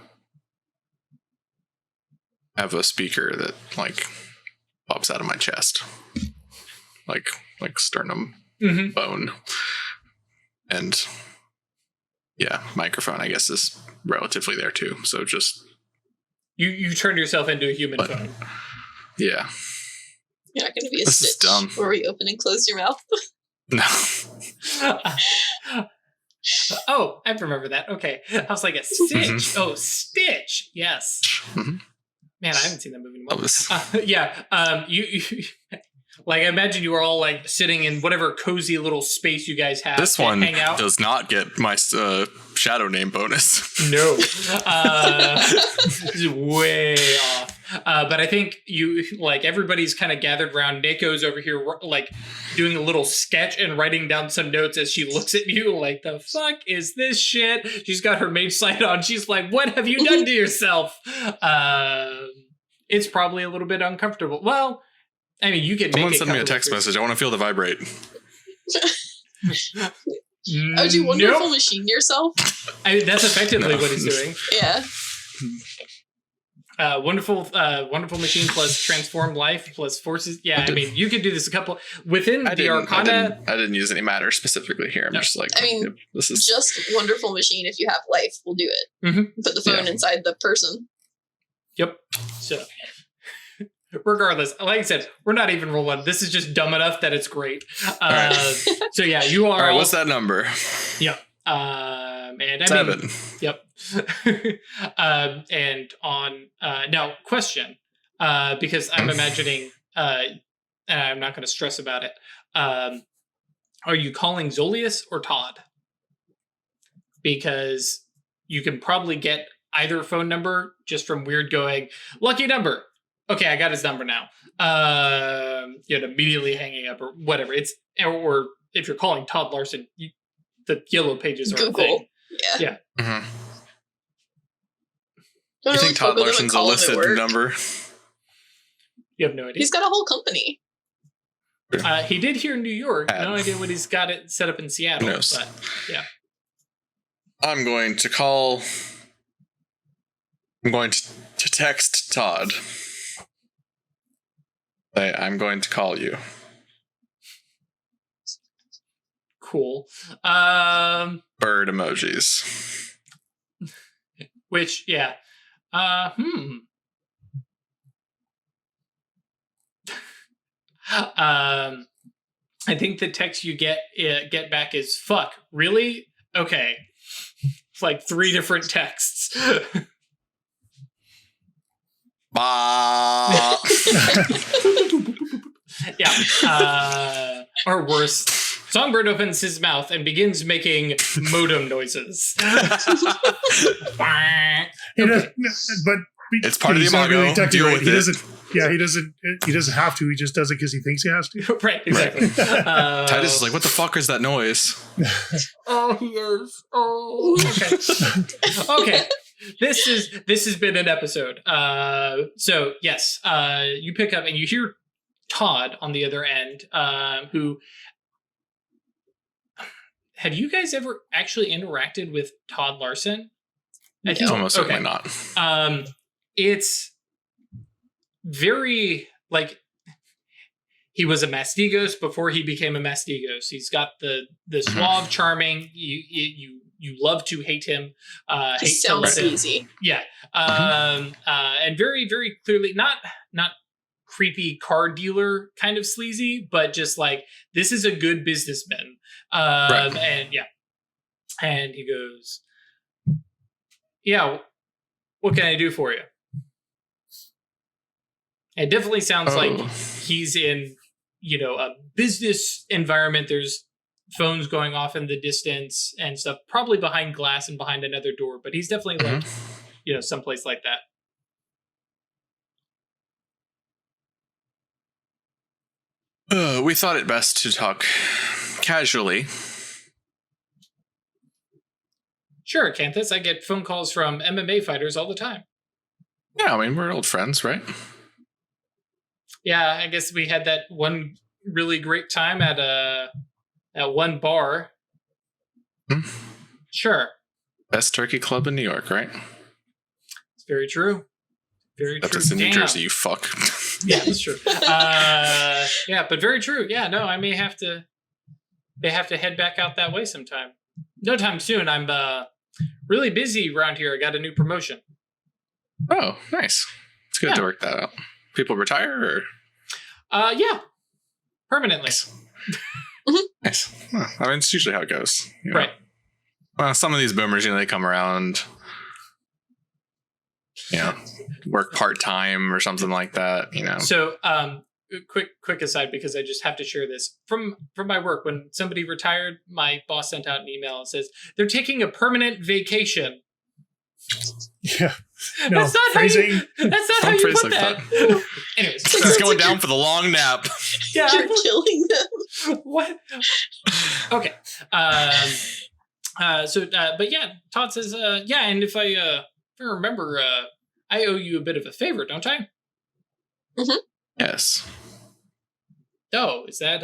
a speaker that like pops out of my chest, like sternum bone, and yeah, microphone I guess is relatively there too. So just you turn yourself into a human phone. Yeah. You're not going to be a Stitch where you open and close your mouth. No. Oh, I remember that. Okay. I was like, a Stitch. Mm-hmm. Oh, Stitch. Yes. Mm-hmm. Man, I haven't seen that movie in a while. Yeah. You like, I imagine you were all like sitting in whatever cozy little space you guys have. This one hang out. Does not get my shadow name bonus. No. This is way off. But I think you like everybody's kind of gathered around. Nako's over here like doing a little sketch and writing down some notes as she looks at you like, the fuck is this shit? She's got her mage sight on. She's like, what have you done to yourself? It's probably a little bit uncomfortable. Well, I mean, you can Someone send me a text message. I want to feel the vibrate. Oh, do you wonderful machine yourself? I mean, that's effectively what he's doing. Yeah. Wonderful machine plus transformed life plus forces. Yeah, I mean, you could do this a couple within the Arcana. I didn't use any matter specifically here. I'm just like, I mean, this is just wonderful machine. If you have life, we'll do it. Mm-hmm. Put the phone inside the person. Yep. So, regardless, like I said, we're not even rolling. This is just dumb enough that it's great. Right. So yeah, you are. All right, what's that number? Yep. And I 7. mean, yep. And on now, question, because I'm imagining, and I'm not going to stress about it. Are you calling Zolius or Todd? Because you can probably get either phone number just from Weird going, lucky number. Okay, I got his number now. Immediately hanging up or whatever. It's or if you're calling Todd Larsen, the yellow pages are Google. a thing. Yeah. Mm-hmm. You think Todd Larsen's a listed number? You have no idea. He's got a whole company. He did here in New York. No idea what he's got it set up in Seattle. But yeah. I'm going to call. I'm going to text Todd. I'm going to call you. Cool. Bird emojis. Which, yeah. I think the text you get back is "fuck, really?" Okay, it's like 3 different texts. Bah. Yeah. Or worse, Songbird opens his mouth and begins making modem noises. But It's part of the he's not imago. really technically Deal right. with He it. doesn't. Yeah, he doesn't have to. He just does it because he thinks he has to. Right, exactly. Titus is like, what the fuck is that noise? Oh, he is. Oh, okay. Okay. This has been an episode. So yes, you pick up and you hear Todd on the other end, who have you guys ever actually interacted with Todd Larsen? I think Almost certainly not. It's very like he was a Mastigos before he became a Mastigos. He's got the suave, charming. You love to hate him. He sounds easy. Yeah, and very very clearly not creepy car dealer kind of sleazy, but just like this is a good businessman. And yeah, and he goes, yeah, what can I do for you? It definitely sounds like he's in, a business environment. There's phones going off in the distance and stuff, probably behind glass and behind another door, but he's definitely like, someplace like that. We thought it best to talk casually. Sure, Canthus. I get phone calls from MMA fighters all the time. Yeah, I mean, we're old friends, right? Yeah, I guess we had that one really great time at one bar. Sure. Best turkey club in New York, right? It's very true. Very true. That's in New Jersey, you fuck. Yeah, that's true. Yeah, but very true. Yeah, no, I may have to head back out that way sometime. No time soon. I'm really busy around here. I got a new promotion. Oh, nice. It's good to work that out. People retire or? Yeah. Permanently. Nice. Well, I mean, it's usually how it goes. Right. Well, some of these boomers, they come around, work part-time or something like that, So, quick aside, because I just have to share this from my work. When somebody retired, my boss sent out an email and says they're taking a permanent vacation. Yeah. No, that's not phrasing. That's not how you put that. Anyways, he's going down for the long nap. Yeah, you're killing them. What? Okay. But yeah, Todd says, yeah, and if I remember, I owe you a bit of a favor, don't I? Mm-hmm. Yes. Oh, is that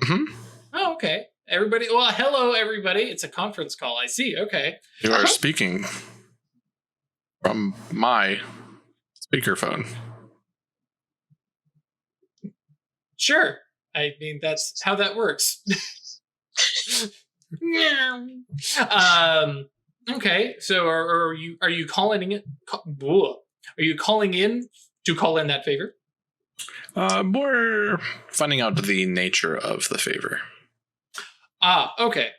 Mm-hmm. Oh, okay. Everybody, well, hello, everybody. It's a conference call. I see. Okay. You are speaking from my speakerphone. Sure. I mean, that's how that works. Okay. So, are you calling in? Are you calling in to call in that favor? More finding out the nature of the favor. Okay.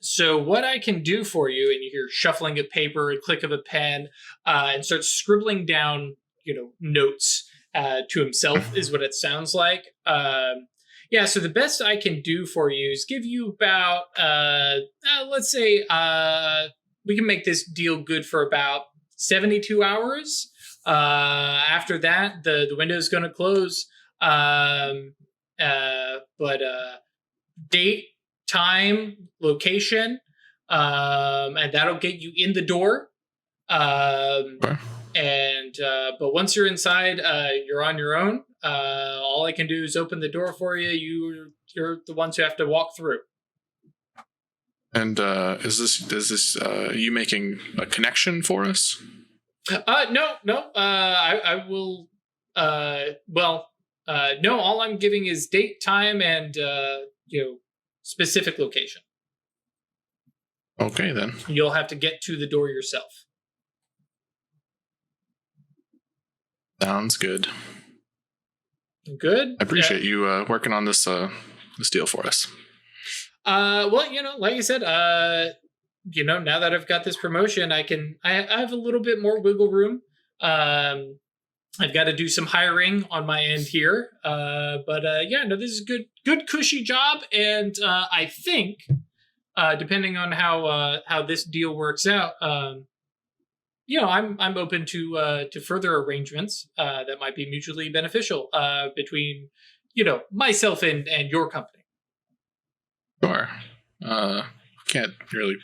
So what I can do for you, and you hear shuffling of paper, a click of a pen, and starts scribbling down, notes to himself is what it sounds like. Yeah, so the best I can do for you is give you about, let's say, we can make this deal good for about 72 hours. After that, the window is going to close. But date, time, location, and that'll get you in the door. But once you're inside, you're on your own. All I can do is open the door for you. You're the ones who have to walk through. And is this you making a connection for us? No. I will. No. All I'm giving is date, time, and specific location. Okay, then. You'll have to get to the door yourself. Sounds good. Good. I appreciate you working on this deal for us. Well, like I said, now that I've got this promotion, I have a little bit more wiggle room. I've got to do some hiring on my end here. But this is a good cushy job. And I think, depending on how this deal works out, I'm open to further arrangements that might be mutually beneficial between, myself and your company. Sure. Can't really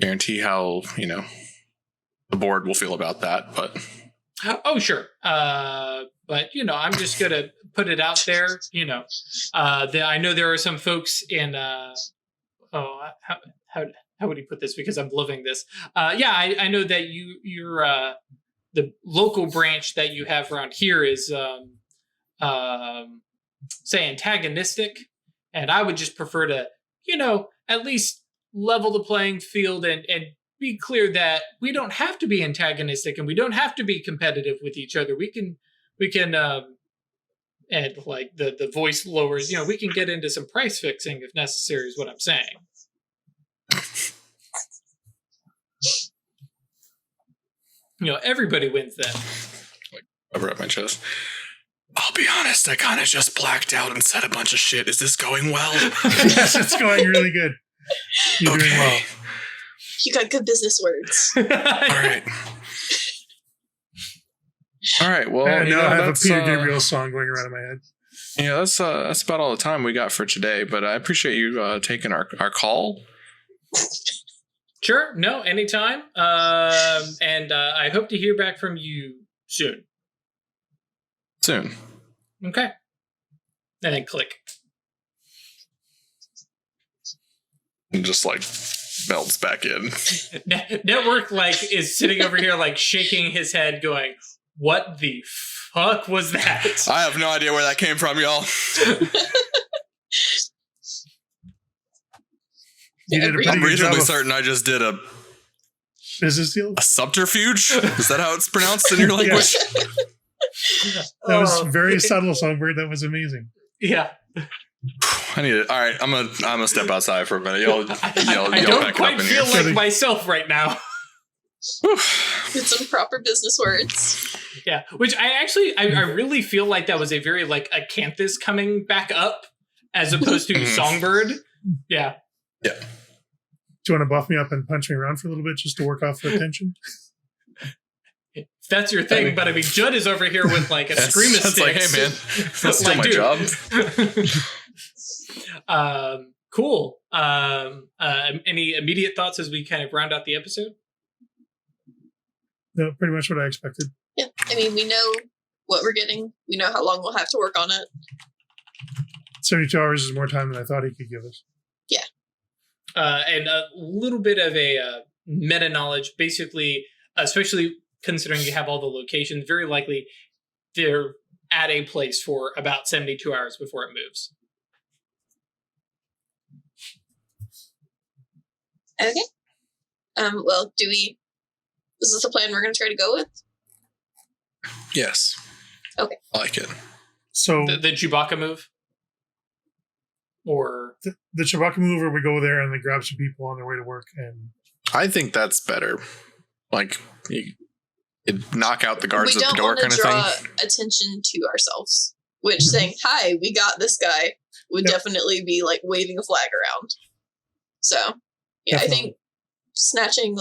guarantee how, the board will feel about that, but... Oh, sure. But, I'm just going to put it out there, I know there are some folks in, how would he put this? Because I'm loving this. I know that you're, the local branch that you have around here is, say, antagonistic. And I would just prefer to, at least level the playing field and be clear that we don't have to be antagonistic and we don't have to be competitive with each other. We can, and like the voice lowers, we can get into some price fixing if necessary is what I'm saying. Everybody wins then. Like, cover up my chest. I'll be honest, I kind of just blacked out and said a bunch of shit. Is this going well? Yes, it's going really good. You're doing well. You got good business words. All right. All right. Well, now I have a Peter Gabriel song going around in my head. Yeah, that's about all the time we got for today. But I appreciate you taking our call. Sure. No, anytime. And I hope to hear back from you soon. Soon. Okay. And then click. And just like melts back in. Network is sitting over here shaking his head going, what the fuck was that? I have no idea where that came from, y'all. I'm reasonably certain I just did a business deal? A subterfuge? Is that how it's pronounced in your language? That was very subtle, Songbird. That was amazing. Yeah. I need it. All right, I'm gonna step outside for a minute. I don't quite feel like myself right now. Get some proper business words. Yeah, which I really feel like that was a very Acanthus coming back up as opposed to Songbird. Yeah. Yeah. Do you want to buff me up and punch me around for a little bit just to work off the tension? If that's your thing, but Judd is over here with a scream of sticks. Like, hey man, that's still my job. Cool. Any immediate thoughts as we kind of round out the episode? No, pretty much what I expected. Yeah, we know what we're getting. We know how long we'll have to work on it. 72 hours is more time than I thought he could give us. Yeah. And a little bit of a meta knowledge, basically, especially considering you have all the locations, very likely they're at a place for about 72 hours before it moves. Okay. Well, is this the plan we're going to try to go with? Yes. Okay. I like it. So the Chewbacca move? Or the Chewbacca move where we go there and then grab some people on their way to work. And I think that's better. You knock out the guards at the door kind of thing. We don't want to draw attention to ourselves, which saying, hi, we got this guy would definitely be waving a flag around. So, yeah, definitely. I think snatching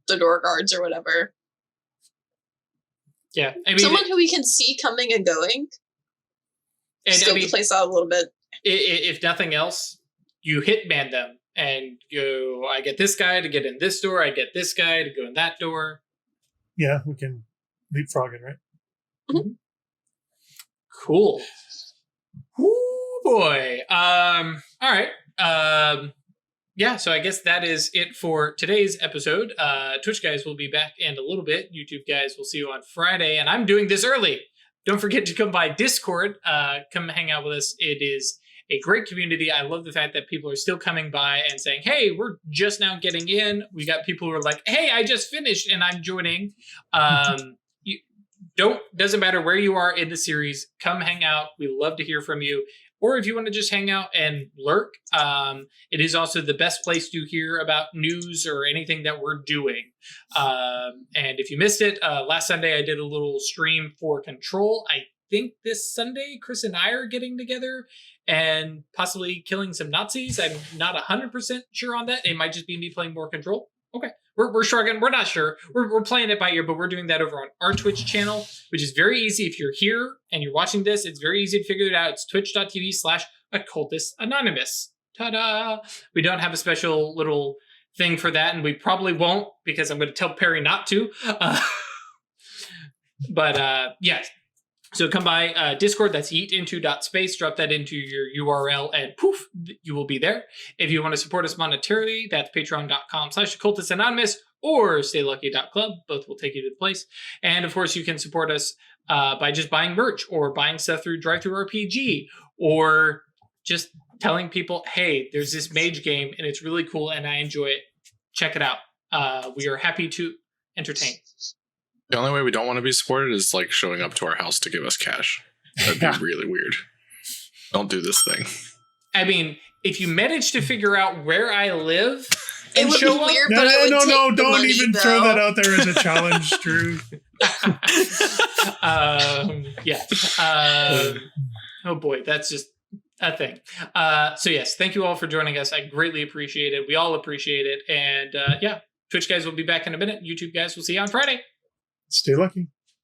the door guards or whatever. Yeah. Someone who we can see coming and going. And scope the place out a little bit. If nothing else, you hitman them and go, I get this guy to get in this door, I get this guy to go in that door. Yeah, we can leapfrog it, right? Mm-hmm. Cool. Ooh, boy. All right. Yeah, so I guess that is it for today's episode. Twitch guys will be back in a little bit. YouTube guys will see you on Friday, and I'm doing this early. Don't forget to come by Discord. Come hang out with us. It is a great community. I love the fact that people are still coming by and saying, hey, we're just now getting in. We got people who are like, hey, I just finished and I'm joining. Doesn't matter where you are in the series, come hang out. We love to hear from you. Or if you want to just hang out and lurk, it is also the best place to hear about news or anything that we're doing. And if you missed it, last Sunday I did a little stream for Control. I think this Sunday, Chris and I are getting together and possibly killing some Nazis. I'm not 100% sure on that. It might just be me playing more Control. Okay. We're shrugging. We're not sure. We're playing it by ear, but we're doing that over on our Twitch channel, which is very easy. If you're here and you're watching this, it's very easy to figure it out. It's twitch.tv/Occultists Anonymous. Ta-da! We don't have a special little thing for that, and we probably won't because I'm going to tell Perry not to. But yes. So come by Discord, that's yeetinto.space, drop that into your URL, and poof, you will be there. If you want to support us monetarily, that's patreon.com/Occultists Anonymous or staylucky.club. Both will take you to the place. And of course, you can support us by just buying merch or buying stuff through DriveThruRPG or just telling people, hey, there's this mage game and it's really cool and I enjoy it. Check it out. We are happy to entertain. The only way we don't want to be supported is like showing up to our house to give us cash. That'd be really weird. Don't do this thing. I mean, if you manage to figure out where I live It and would be show up, weird, but I would take the don't money, even though. throw that out there as a challenge, Drew. Yeah. Oh boy, that's just a thing. So yes, thank you all for joining us. I greatly appreciate it. We all appreciate it. And yeah, Twitch guys will be back in a minute. YouTube guys will see you on Friday. Stay lucky.